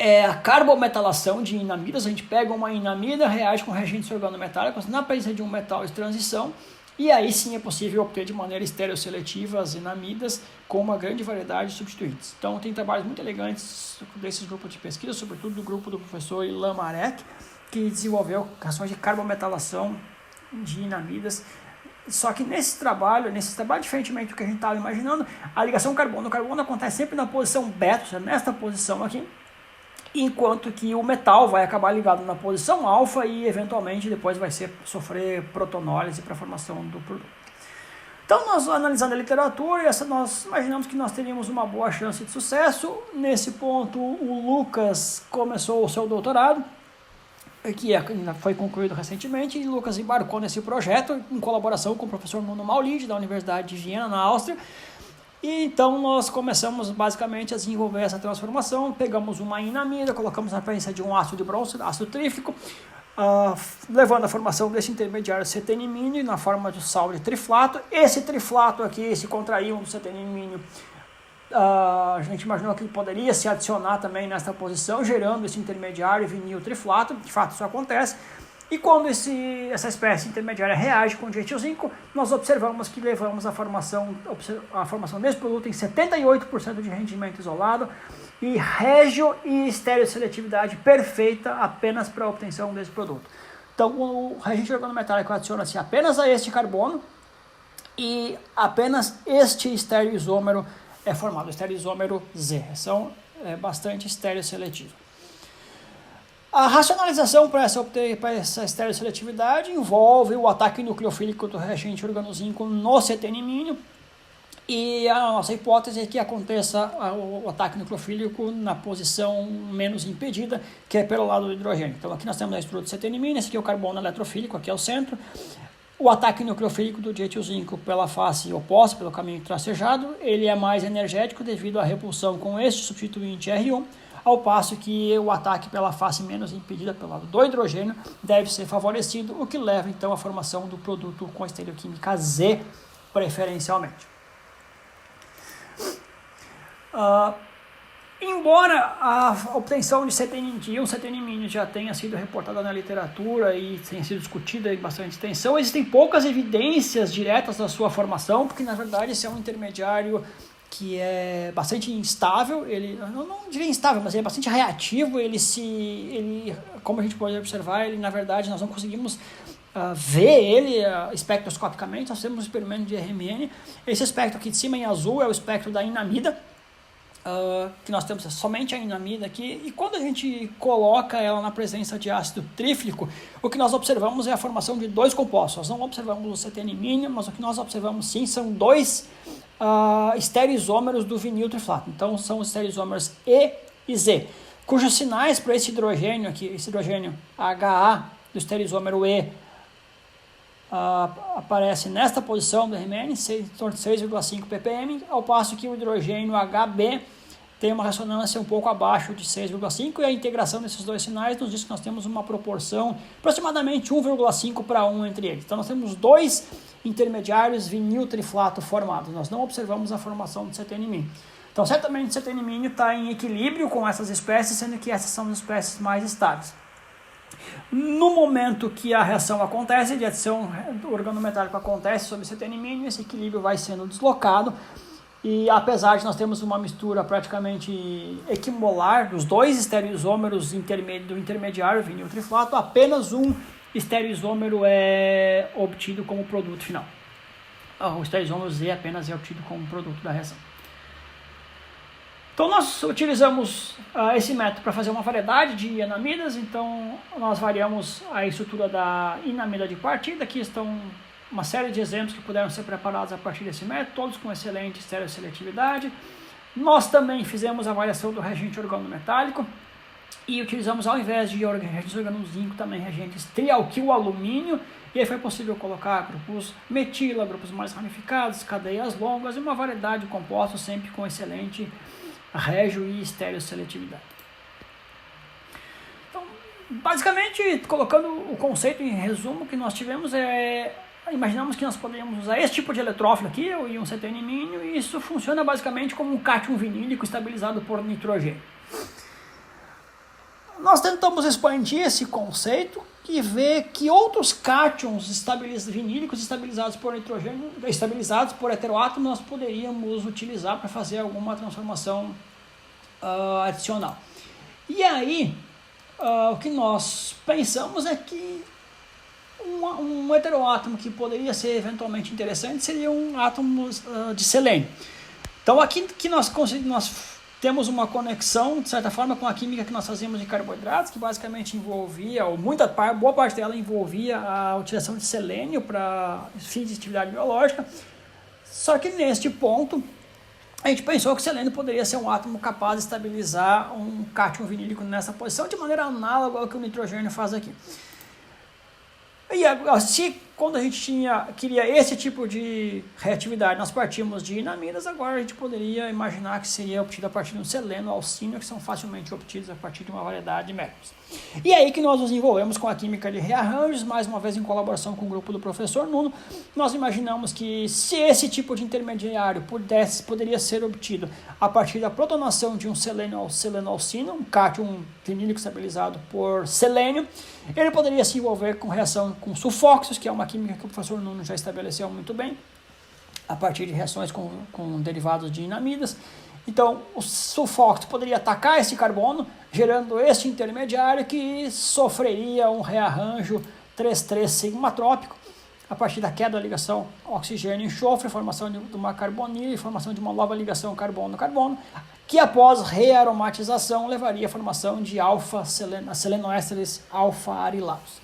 é a carbometalação de inamidas. A gente pega uma inamida, reage com reagentes organometálicos na presença de um metal de transição, e aí sim é possível obter de maneira estereosseletiva as inamidas com uma grande variedade de substituintes. Então tem trabalhos muito elegantes desses grupos de pesquisa, sobretudo do grupo do professor Ilan Marek, que desenvolveu reações de carbometalação de inamidas. Só que nesse trabalho, diferentemente do que a gente estava imaginando, a ligação carbono-carbono acontece sempre na posição beta, ou seja, nesta posição aqui, enquanto que o metal vai acabar ligado na posição alfa e eventualmente depois vai sofrer protonólise para a formação do produto. Então, nós analisando a literatura, nós imaginamos que nós teríamos uma boa chance de sucesso. Nesse ponto, o Lucas começou o seu doutorado, que ainda foi concluído recentemente, e o Lucas embarcou nesse projeto em colaboração com o professor Nuno Maulid, da Universidade de Viena, na Áustria. E então nós começamos basicamente a desenvolver essa transformação. Pegamos uma inamida, colocamos na presença de um ácido de bronze, ácido tríflico, levando a formação desse intermediário cetenimínio na forma de sal de triflato. Esse triflato aqui, esse contraíon do cetenimínio, a gente imaginou que ele poderia se adicionar também nesta posição, gerando esse intermediário vinil triflato. De fato, isso acontece. E quando essa espécie intermediária reage com o dietilzinco, nós observamos que levamos a formação desse produto em 78% de rendimento isolado e régio e estereoseletividade perfeita apenas para a obtenção desse produto. Então, o reagente organometálico adiciona-se apenas a este carbono e apenas este estereoisômero é formado, o estereoisômero Z. São bastante estereoseletivo. A racionalização para essa estereoseletividade envolve o ataque nucleofílico do reagente organozinco no cetenimínio, e a nossa hipótese é que aconteça o ataque nucleofílico na posição menos impedida, que é pelo lado do hidrogênio. Então aqui nós temos a estrutura do cetenimínio, esse aqui é o carbono eletrofílico, aqui é o centro. O ataque nucleofílico do dietilzinco pela face oposta, pelo caminho tracejado, ele é mais energético devido à repulsão com este substituinte R1, ao passo que o ataque pela face menos impedida, pelo lado do hidrogênio, deve ser favorecido, o que leva então à formação do produto com estereoquímica Z, preferencialmente. Embora a obtenção de um cetenimínio já tenha sido reportada na literatura e tenha sido discutida em bastante extensão, existem poucas evidências diretas da sua formação, porque na verdade esse é um intermediário que é bastante instável, ele não diria instável, mas ele é bastante reativo, como a gente pode observar, ele na verdade nós não conseguimos ver ele espectroscopicamente, nós temos um experimento de RMN. Esse espectro aqui de cima em azul é o espectro da inamida, que nós temos somente a inamida aqui, e quando a gente coloca ela na presença de ácido tríflico, o que nós observamos é a formação de dois compostos. Nós não observamos o cetenimínio, mas o que nós observamos sim são dois estereoisômeros do vinil triflato. Então são os estereoisômeros E e Z, cujos sinais para esse hidrogênio aqui, esse hidrogênio HA do estereoisômero E, aparece nesta posição do RMN, em torno de 6,5 ppm, ao passo que o hidrogênio HB tem uma ressonância um pouco abaixo de 6,5, e a integração desses dois sinais nos diz que nós temos uma proporção aproximadamente 1,5 para 1 entre eles. Então nós temos dois intermediários vinil triflato formados, nós não observamos a formação de cetenimínio. Então certamente o cetenimínio está em equilíbrio com essas espécies, sendo que essas são as espécies mais estáveis. No momento que a reação acontece, de adição organometálica acontece sobre cetenimínio, esse equilíbrio vai sendo deslocado, e apesar de nós termos uma mistura praticamente equimolar dos dois estereoisômeros do intermediário vinil triflato, apenas um estereoisômero é obtido como produto final. O estereoisômero Z apenas é obtido como produto da reação. Então nós utilizamos esse método para fazer uma variedade de inamidas. Então nós variamos a estrutura da inamida de partida. Aqui estão uma série de exemplos que puderam ser preparados a partir desse método, todos com excelente estereoseletividade. Nós também fizemos a variação do reagente organometálico e utilizamos, ao invés de reagentes organozinco, também reagentes trialquilalumínio, e aí foi possível colocar grupos metila, grupos mais ramificados, cadeias longas e uma variedade de compostos sempre com excelente régio e estereoseletividade. Então, basicamente, colocando o conceito em resumo, que nós tivemos imaginamos que nós poderíamos usar esse tipo de eletrófilo aqui, o íon cetenimínio, e isso funciona basicamente como um cátion vinílico estabilizado por nitrogênio. nós tentamos expandir esse conceito e ver que outros cátions vinílicos estabilizados por nitrogênio, estabilizados por heteroátomo, nós poderíamos utilizar para fazer alguma transformação adicional. E aí, o que nós pensamos é que um heteroátomo que poderia ser eventualmente interessante seria um átomo de selênio. Então aqui que nós temos uma conexão, de certa forma, com a química que nós fazíamos em carboidratos, que basicamente envolvia, ou boa parte dela envolvia a utilização de selênio para fins de atividade biológica. Só que neste ponto, a gente pensou que o selênio poderia ser um átomo capaz de estabilizar um cátion vinílico nessa posição, de maneira análoga ao que o nitrogênio faz aqui. E quando a gente queria esse tipo de reatividade, nós partimos de inamidas, agora a gente poderia imaginar que seria obtido a partir do seleno, alcínio, que são facilmente obtidos a partir de uma variedade de métodos. E aí que nós nos envolvemos com a química de rearranjos, mais uma vez em colaboração com o grupo do professor Nuno. Nós imaginamos que se esse tipo de intermediário poderia ser obtido a partir da protonação de um seleno-alcínio, um cátion vinílico estabilizado por selênio, ele poderia se envolver com reação com sulfóxidos, que é uma química que o professor Nuno já estabeleceu muito bem, a partir de reações com derivados de inamidas. Então, o sulfóxido poderia atacar esse carbono, gerando este intermediário que sofreria um rearranjo 3,3 sigmatrópico, a partir da queda da ligação oxigênio-enxofre, formação de uma carbonila e formação de uma nova ligação carbono-carbono, que após rearomatização levaria à formação de selenoésteres alfa-arilados.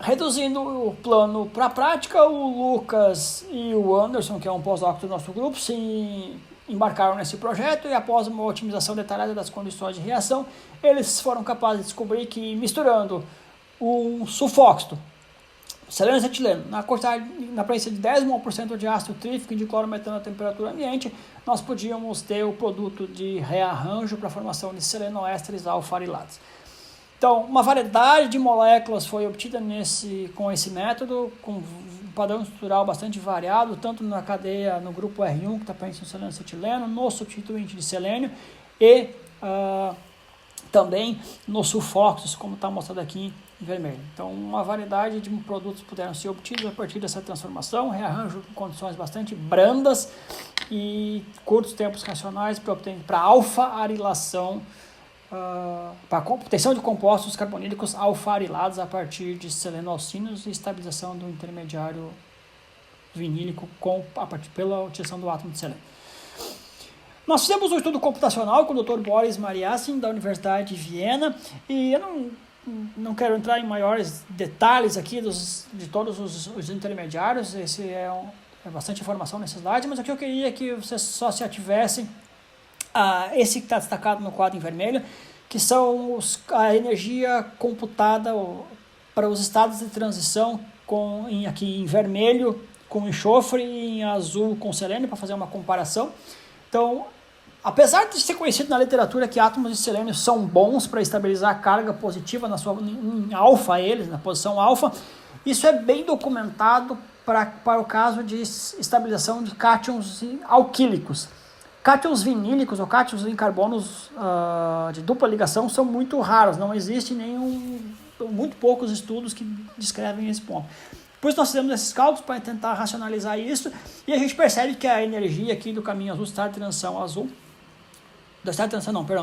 Reduzindo o plano para a prática, o Lucas e o Anderson, que é um pós-doc do nosso grupo, se embarcaram nesse projeto e após uma otimização detalhada das condições de reação, eles foram capazes de descobrir que misturando um sulfóxido, selênio e acetileno, na presença de 10% de ácido trífico e de clorometano a temperatura ambiente, nós podíamos ter o produto de rearranjo para a formação de selenoésteres alfa-arilados. Então, uma variedade de moléculas foi obtida com esse método, com um padrão estrutural bastante variado, tanto na cadeia, no grupo R1, que está presente no selênio acetileno, no substituinte de selênio e também nos sulfóxidos, como está mostrado aqui em vermelho. Então, uma variedade de produtos puderam ser obtidos a partir dessa transformação, rearranjo com condições bastante brandas e curtos tempos reacionais para alfa-arilação, para a obtenção de compostos carbonílicos alfa-arilados a partir de selenoalcínios e estabilização do intermediário vinílico pela utilização do átomo de selênio. Nós fizemos um estudo computacional com o Dr. Boris Mariassin, da Universidade de Viena, e eu não quero entrar em maiores detalhes aqui de todos os intermediários, esse é bastante informação nesse slide, mas aqui eu queria que vocês só se ativessem esse que está destacado no quadro em vermelho, que são a energia computada para os estados de transição aqui em vermelho com enxofre e em azul com selênio, para fazer uma comparação. Então, apesar de ser conhecido na literatura que átomos de selênio são bons para estabilizar a carga positiva em alfa na posição alfa, isso é bem documentado para o caso de estabilização de cátions alquílicos. Cátions vinílicos ou cátions em carbonos de dupla ligação são muito raros, não existe muito poucos estudos que descrevem esse ponto. Por isso nós fizemos esses cálculos para tentar racionalizar isso e a gente percebe que a energia aqui do caminho azul, estado de transição azul,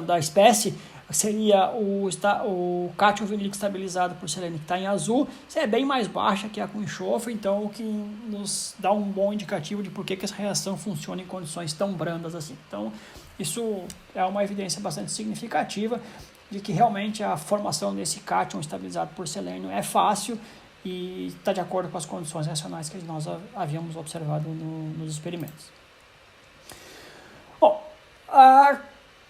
da espécie, seria o cátion vinílico estabilizado por selênio, que está em azul, isso é bem mais baixa que a com enxofre, então o que nos dá um bom indicativo de por que essa reação funciona em condições tão brandas assim. Então, isso é uma evidência bastante significativa de que realmente a formação desse cátion estabilizado por selênio é fácil e está de acordo com as condições reacionais que nós havíamos observado nos experimentos. Bom,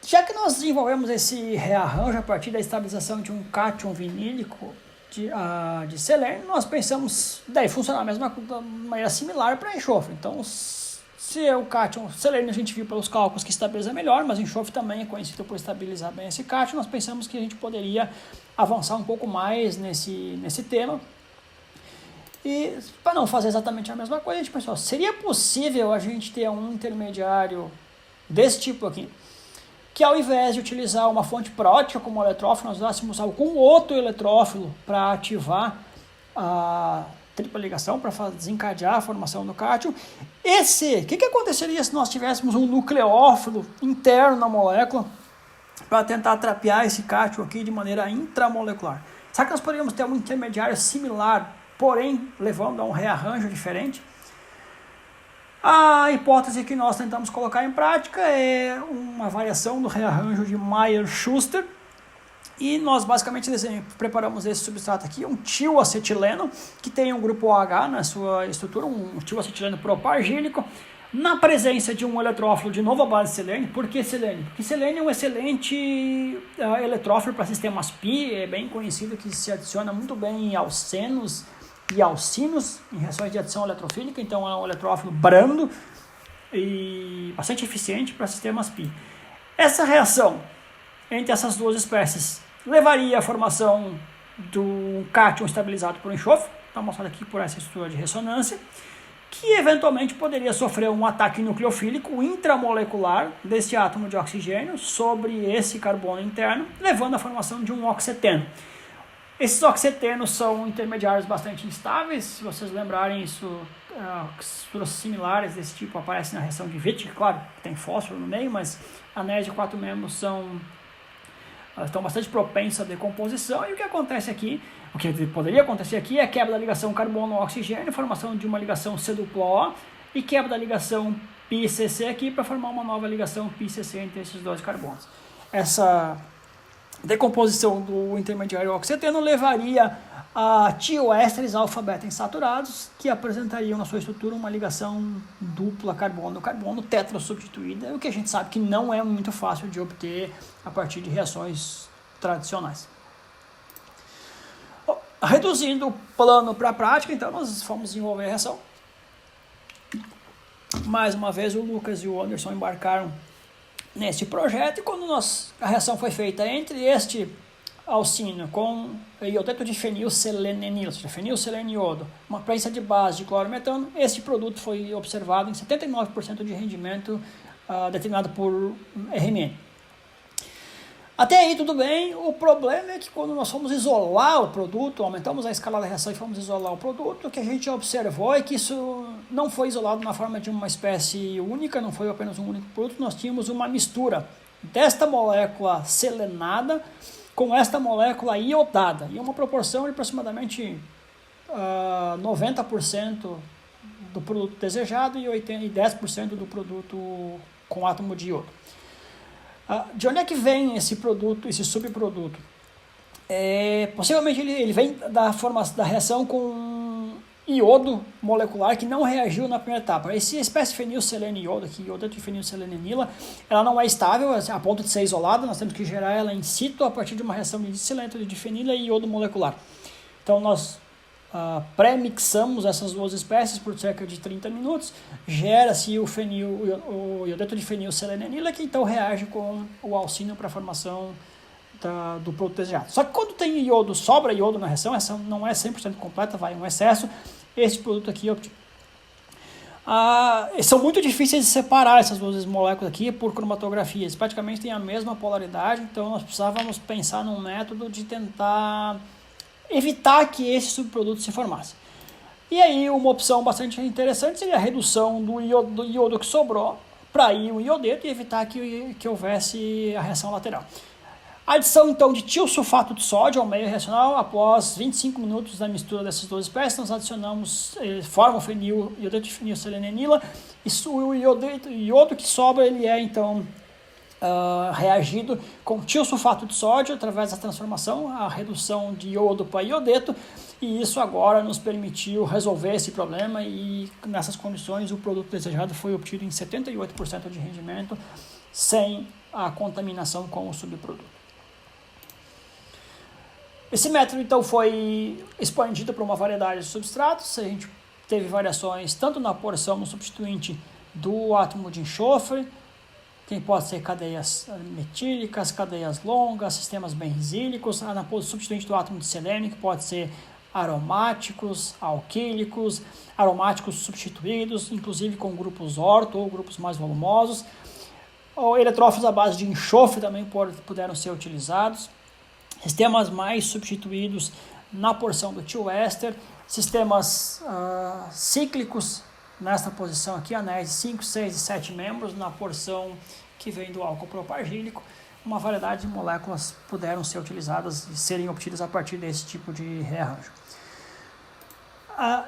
já que nós desenvolvemos esse rearranjo a partir da estabilização de um cátion vinílico de selênio, nós pensamos, deve funcionar da maneira similar para enxofre. Então, se é o cátion selênio, a gente viu pelos cálculos que estabiliza melhor, mas enxofre também é conhecido por estabilizar bem esse cátion, nós pensamos que a gente poderia avançar um pouco mais nesse tema. E para não fazer exatamente a mesma coisa, a gente pensou, seria possível a gente ter um intermediário desse tipo aqui, que ao invés de utilizar uma fonte prótica como eletrófilo, nós usássemos algum outro eletrófilo para ativar a tripla ligação, para desencadear a formação do cátion. O que aconteceria se nós tivéssemos um nucleófilo interno na molécula para tentar trapear esse cátion aqui de maneira intramolecular? Será que nós poderíamos ter um intermediário similar, porém levando a um rearranjo diferente? A hipótese que nós tentamos colocar em prática é uma variação do rearranjo de Mayer-Schuster, e nós basicamente preparamos esse substrato aqui, um tioacetileno, que tem um grupo OH na sua estrutura, um tioacetileno propargílico, na presença de um eletrófilo de novo à base de selênio. Por que selênio? Porque selênio é um excelente eletrófilo para sistemas pi, é bem conhecido que se adiciona muito bem em alcenos e alcinos, em reações de adição eletrofílica, então é um eletrófilo brando e bastante eficiente para sistemas pi. Essa reação entre essas duas espécies levaria à formação do cátion estabilizado por enxofre, está mostrado aqui por essa estrutura de ressonância, que eventualmente poderia sofrer um ataque nucleofílico intramolecular desse átomo de oxigênio sobre esse carbono interno, levando à formação de um oxeteno. Esses oxetenos são intermediários bastante instáveis. Se vocês lembrarem, estruturas similares desse tipo aparecem na reação de Wittig, claro, tem fósforo no meio, mas anéis de 4 membros estão bastante propensas à decomposição, e o que acontece aqui, o que poderia acontecer aqui é a quebra da ligação carbono-oxigênio, formação de uma ligação C-O e quebra da ligação pi-CC aqui para formar uma nova ligação pi-CC entre esses dois carbonos. Essa decomposição do intermediário oxeteno levaria a tioésteres alfa-beta insaturados, que apresentariam na sua estrutura uma ligação dupla carbono-carbono tetrasubstituída, o que a gente sabe que não é muito fácil de obter a partir de reações tradicionais. Reduzindo o plano para a prática, então nós fomos desenvolver a reação. Mais uma vez o Lucas e o Anderson embarcaram neste projeto, e quando a reação foi feita entre este alcínio com iodeto de fenilselenenila, ou seja, fenilseleniodo, uma presença de base de clorometano, este produto foi observado em 79% de rendimento determinado por RMN. Até aí tudo bem. O problema é que quando nós fomos isolar o produto, aumentamos a escala da reação e fomos isolar o produto, o que a gente observou é que isso não foi isolado na forma de uma espécie única, não foi apenas um único produto, nós tínhamos uma mistura desta molécula selenada com esta molécula iodada, e uma proporção de aproximadamente 90% do produto desejado e 10% do produto com átomo de iodo. De onde é que vem esse produto, esse subproduto? Possivelmente ele vem da reação com iodo molecular que não reagiu na primeira etapa. Essa espécie de fenilseleno-iodo aqui, iodeto de fenilselenenila, ela não é estável a ponto de ser isolada, nós temos que gerar ela in situ a partir de uma reação de silênio de difenila e iodo molecular. Então nós pré-mixamos essas duas espécies por cerca de 30 minutos, gera-se o iodeto de fenilselenenila, que então reage com o alcínio para a formação do produto desejado. Só que quando tem iodo, sobra iodo na reação, essa não é 100% completa, vai um excesso, este produto aqui é obtido. São muito difíceis de separar essas duas moléculas aqui por cromatografia, eles praticamente têm a mesma polaridade, então nós precisávamos pensar num método de tentar evitar que esse subproduto se formasse. E aí uma opção bastante interessante seria a redução do iodo que sobrou para ir o iodeto e evitar que houvesse a reação lateral. A adição então de tiosulfato de sódio ao meio reacional, após 25 minutos da mistura dessas duas espécies, nós adicionamos, forma o iodeto de fenilselenenila, e o iodo que sobra ele é então reagido com tiosulfato de sódio através da transformação, a redução de iodo para iodeto, e isso agora nos permitiu resolver esse problema, e nessas condições o produto desejado foi obtido em 78% de rendimento sem a contaminação com o subproduto. Esse método então foi expandido para uma variedade de substratos, a gente teve variações tanto na porção no substituinte do átomo de enxofre, que pode ser cadeias metílicas, cadeias longas, sistemas benzílicos, na substituinte do átomo de selênio, que pode ser aromáticos, alquílicos, aromáticos substituídos, inclusive com grupos orto ou grupos mais volumosos. Eletrófilos à base de enxofre também puderam ser utilizados. Sistemas mais substituídos na porção do tio éster. Sistemas cíclicos nesta posição aqui, anéis de 5, 6 e 7 membros na porção que vem do álcool propagílico. Uma variedade de moléculas puderam ser utilizadas e serem obtidas a partir desse tipo de rearranjo.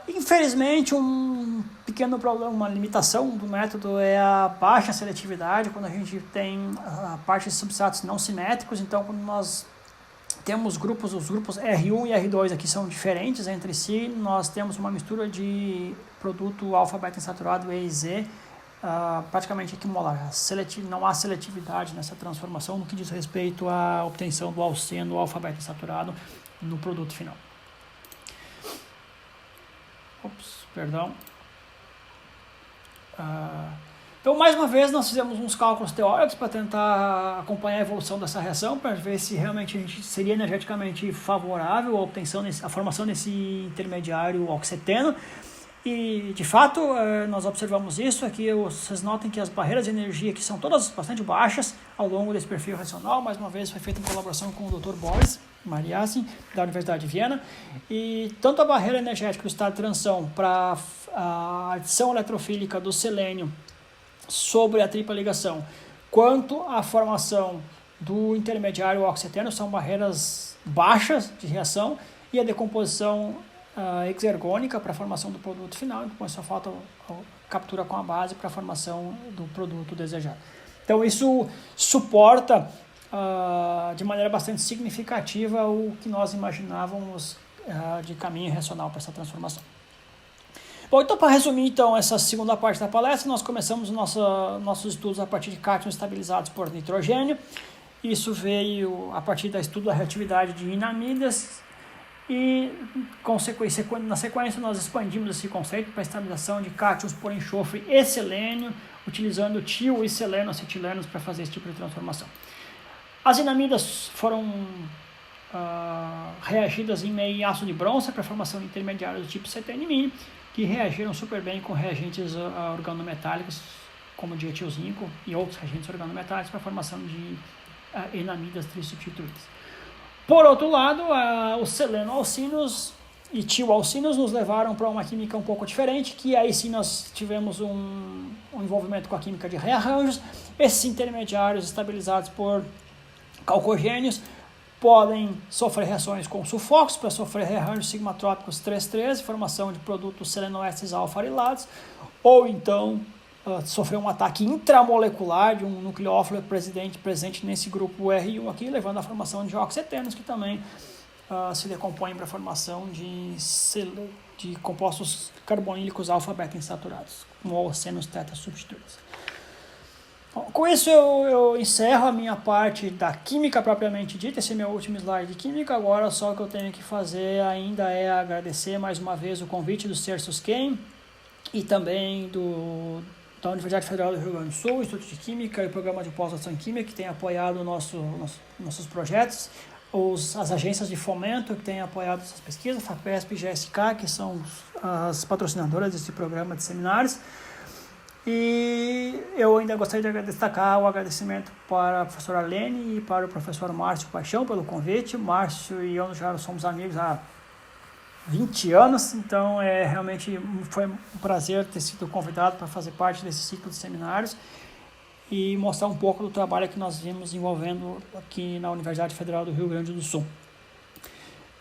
Infelizmente, um pequeno problema, uma limitação do método é a baixa seletividade, quando a gente tem a parte de substratos não simétricos. Então, quando nós temos os grupos R1 e R2 aqui são diferentes entre si, nós temos uma mistura de produto alfa-beta insaturado E e Z, praticamente equimolar. Não há seletividade nessa transformação no que diz respeito à obtenção do alceno alfa-beta insaturado no produto final. Então, mais uma vez, nós fizemos uns cálculos teóricos para tentar acompanhar a evolução dessa reação, para ver se realmente a gente seria energeticamente favorável à formação desse intermediário oxeteno. E, de fato, nós observamos isso. Aqui vocês notem que as barreiras de energia aqui são todas bastante baixas ao longo desse perfil reacional. Mais uma vez, foi feito em colaboração com o Dr. Boris Mariassin, da Universidade de Viena. E tanto a barreira energética do estado de transição para a adição eletrofílica do selênio sobre a tripla ligação, quanto a formação do intermediário oxeteno são barreiras baixas de reação, e a decomposição exergônica para a formação do produto final. Depois só falta a captura com a base para a formação do produto desejado. Então isso suporta de maneira bastante significativa o que nós imaginávamos de caminho reacional para essa transformação. Bom, então, para resumir então essa segunda parte da palestra, nós começamos nossos estudos a partir de cátions estabilizados por nitrogênio. Isso veio a partir do estudo da reatividade de inamidas, e na sequência nós expandimos esse conceito para a estabilização de cátions por enxofre e selênio, utilizando tio e seleno acetilenos para fazer esse tipo de transformação. As inamidas foram reagidas em meio em aço de bronze para a formação de intermediários do tipo CTN-, que reagiram super bem com reagentes organometálicos, como dietilzinco e outros reagentes organometálicos para a formação de enamidas trisubstituídas. Por outro lado, os seleno-alcinos e tio-alcinos nos levaram para uma química um pouco diferente, que aí sim nós tivemos um envolvimento com a química de rearranjos. Esses intermediários estabilizados por calcogênios podem sofrer reações com sulfóxidos para sofrer rearranjos sigmatrópicos 3,13, formação de produtos selenoésteres alfarilados, ou então sofrer um ataque intramolecular de um nucleófilo presente nesse grupo R1 aqui, levando à formação de oxetenos, que também se decompõem para a formação de compostos carbonílicos alfa-beta insaturados, com alcenos teta substituídos. Com isso eu encerro a minha parte da química propriamente dita. Esse é meu último slide de química. Agora só o que eu tenho que fazer ainda é agradecer mais uma vez o convite do CERSUS-QUEM e também da Universidade Federal do Rio Grande do Sul, Instituto de Química e o Programa de Pós-Graduação em Química, que tem apoiado nossos projetos, as agências de fomento que têm apoiado essas pesquisas, FAPESP e GSK, que são as patrocinadoras desse programa de seminários. E eu ainda gostaria de destacar o agradecimento para a professora Lene e para o professor Márcio Paixão pelo convite. Márcio e eu já somos amigos há 20 anos, então realmente foi um prazer ter sido convidado para fazer parte desse ciclo de seminários e mostrar um pouco do trabalho que nós vimos desenvolvendo aqui na Universidade Federal do Rio Grande do Sul.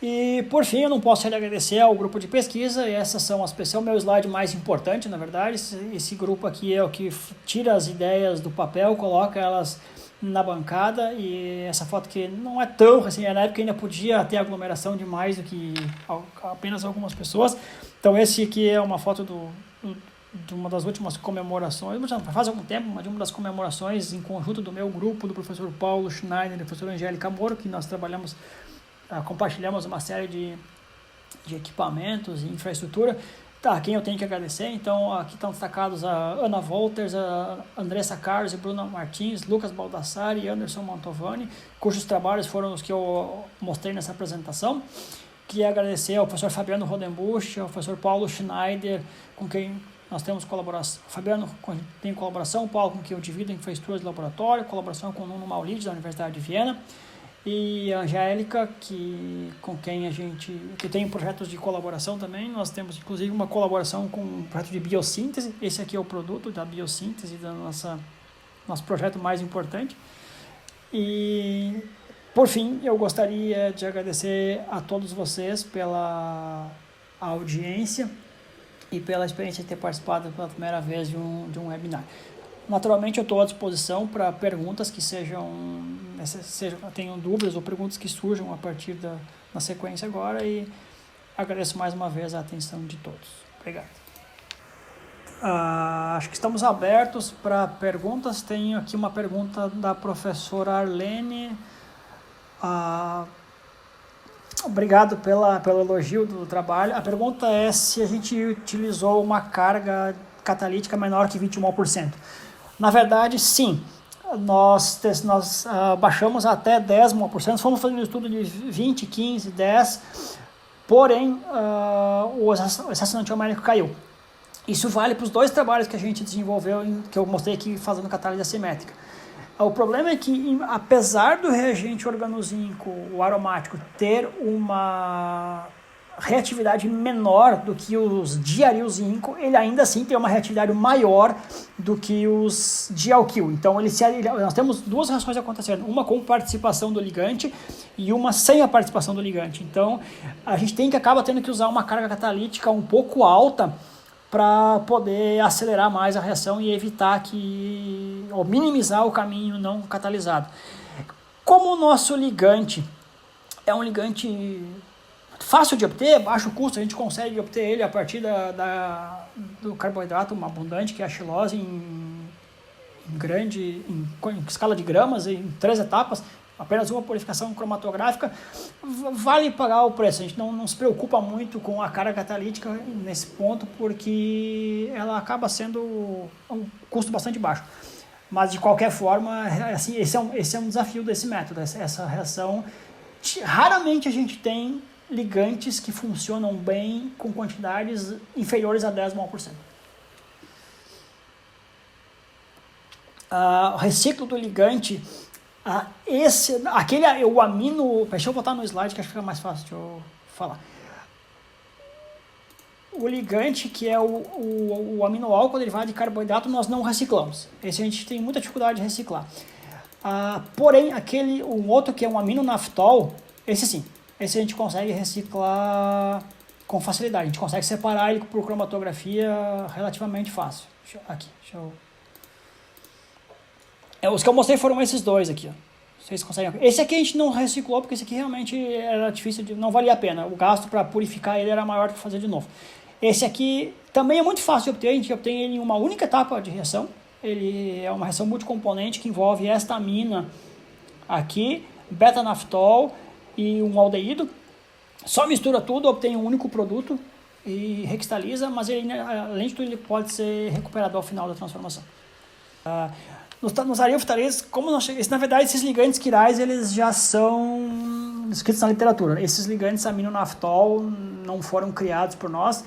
E, por fim, eu não posso agradecer ao grupo de pesquisa, e esse é o meu slide mais importante, na verdade. Esse grupo aqui é o que tira as ideias do papel, coloca elas na bancada, e essa foto que não é tão, assim, na época ainda podia ter aglomeração de mais do que apenas algumas pessoas. Então, esse aqui é uma foto de uma das últimas comemorações, faz algum tempo, de uma das comemorações em conjunto do meu grupo, do professor Paulo Schneider e da professora Angélica Moro, que nós compartilhamos uma série de equipamentos e infraestrutura, a quem eu tenho que agradecer. Então, aqui estão destacados a Ana Wolters, a Andressa Carlos e Bruna Martins, Lucas Baldassari e Anderson Mantovani, cujos trabalhos foram os que eu mostrei nessa apresentação. Queria agradecer ao professor Fabiano Rodenbusch, ao professor Paulo Schneider, com quem Nós temos colaboração, Fabiano tem colaboração, o Paulo com quem eu divido a infraestrutura de laboratório, colaboração com o Nuno Maulid, da Universidade de Viena, e a Angélica, com quem que tem projetos de colaboração também. Nós temos inclusive uma colaboração com um projeto de biossíntese. Esse aqui é o produto da biossíntese da nosso projeto mais importante. E por fim, eu gostaria de agradecer a todos vocês pela audiência e pela experiência de ter participado pela primeira vez de um webinar. Naturalmente, eu estou à disposição para perguntas que tenham dúvidas ou perguntas que surjam a partir da sequência agora, e agradeço mais uma vez a atenção de todos. Obrigado. Acho que estamos abertos para perguntas. Tenho aqui uma pergunta da professora Arlene. Obrigado pelo elogio do trabalho. A pergunta é se a gente utilizou uma carga catalítica menor que 21 mol por cento. Na verdade, sim. Nós baixamos até 10 mol por cento. Fomos fazendo um estudo de 20, 15, 10. Porém, o excesso antiomérico caiu. Isso vale para os dois trabalhos que a gente desenvolveu, que eu mostrei aqui fazendo catálise assimétrica. O problema é que, apesar do reagente organozinco, o aromático, ter uma reatividade menor do que os diarilzinco, ele ainda assim tem uma reatividade maior do que os dialquil. Então, nós temos duas reações acontecendo, uma com participação do ligante e uma sem a participação do ligante. Então, a gente acaba tendo que usar uma carga catalítica um pouco alta para poder acelerar mais a reação e evitar ou minimizar o caminho não catalisado. Como o nosso ligante é um ligante fácil de obter, baixo custo, a gente consegue obter ele a partir do carboidrato abundante, que é a xilose, em escala de gramas, em 3 etapas, apenas uma purificação cromatográfica, vale pagar o preço. A gente não se preocupa muito com a carga catalítica nesse ponto, porque ela acaba sendo um custo bastante baixo. Mas, de qualquer forma, assim, esse é um desafio desse método, essa reação. Raramente a gente tem ligantes que funcionam bem com quantidades inferiores a 10 mol por cento. O reciclo do ligante, o amino, deixa eu botar no slide que acho que fica mais fácil de eu falar. O ligante, que é o aminoálcool derivado de carboidrato, nós não reciclamos. Esse a gente tem muita dificuldade de reciclar. Porém, um outro que é um aminonaftol, esse sim, esse a gente consegue reciclar com facilidade. A gente consegue separar ele por cromatografia relativamente fácil. Os que eu mostrei foram esses dois aqui, ó. Vocês conseguem. Esse aqui a gente não reciclou, porque esse aqui realmente era difícil, não valia a pena. O gasto para purificar ele era maior do que fazer de novo. Esse aqui também é muito fácil de obter, a gente obtém ele em uma única etapa de reação. Ele é uma reação multicomponente que envolve esta amina aqui, beta-naftol e um aldeído. Só mistura tudo, obtém um único produto e recristaliza, mas ele, além de tudo, ele pode ser recuperado ao final da transformação. Nos ariofutareses, na verdade, esses ligantes quirais, eles já são descritos na literatura. Esses ligantes aminonaftol não foram criados por nós.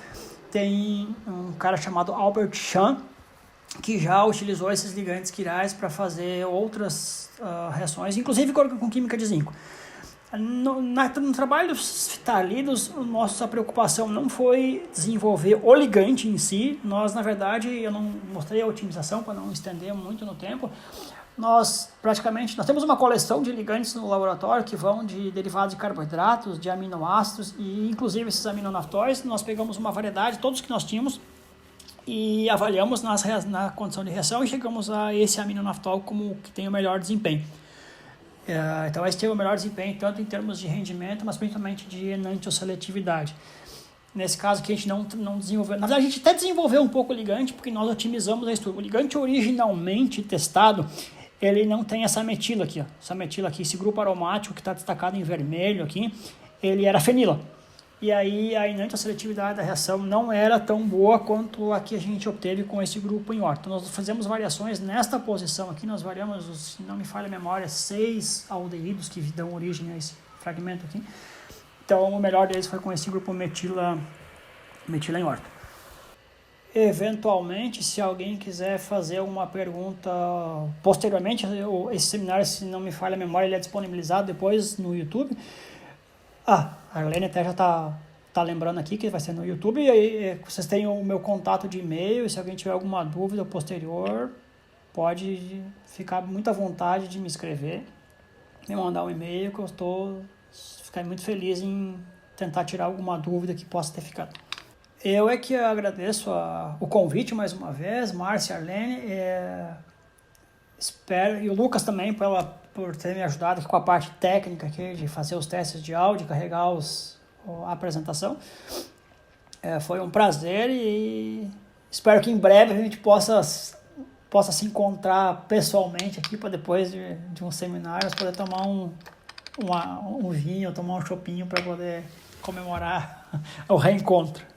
Tem um cara chamado Albert Chan, que já utilizou esses ligantes quirais para fazer outras reações, inclusive com química de zinco. No trabalho dos fitalidos, nossa preocupação não foi desenvolver o ligante em si. Nós, na verdade, eu não mostrei a otimização para não estender muito no tempo. Nós temos uma coleção de ligantes no laboratório que vão de derivados de carboidratos, de aminoácidos e inclusive esses aminonaftóis. Nós pegamos uma variedade, todos que nós tínhamos, e avaliamos na condição de reação e chegamos a esse aminonaftol como que tem o melhor desempenho. Então esse teve o melhor desempenho tanto em termos de rendimento, mas principalmente de enantioseletividade. Nesse caso aqui a gente não desenvolveu, na verdade a gente até desenvolveu um pouco o ligante porque nós otimizamos a estrutura. O ligante originalmente testado, ele não tem essa metila aqui, ó. Essa metila aqui, esse grupo aromático que está destacado em vermelho aqui, ele era fenila. E aí a enantioseletividade da reação não era tão boa quanto a que a gente obteve com esse grupo em horta. Então nós fizemos variações nesta posição aqui, nós variamos, se não me falha a memória, 6 aldeídos que dão origem a esse fragmento aqui. Então o melhor deles foi com esse grupo metila em horta. Eventualmente, se alguém quiser fazer uma pergunta posteriormente, esse seminário, se não me falha a memória, ele é disponibilizado depois no YouTube. A Arlene até já tá lembrando aqui que vai ser no YouTube. E aí, vocês têm o meu contato de e-mail. Se alguém tiver alguma dúvida posterior, pode ficar muito à vontade de me escrever, me mandar um e-mail, que eu ficar muito feliz em tentar tirar alguma dúvida que possa ter ficado. Eu é que agradeço o convite mais uma vez, Márcia e Arlene. Espero, e o Lucas também por ter me ajudado aqui com a parte técnica aqui, de fazer os testes de áudio, carregar a apresentação. Foi um prazer e espero que em breve a gente possa se encontrar pessoalmente aqui, para depois de um seminário poder tomar um vinho, tomar um chopinho para poder comemorar o reencontro.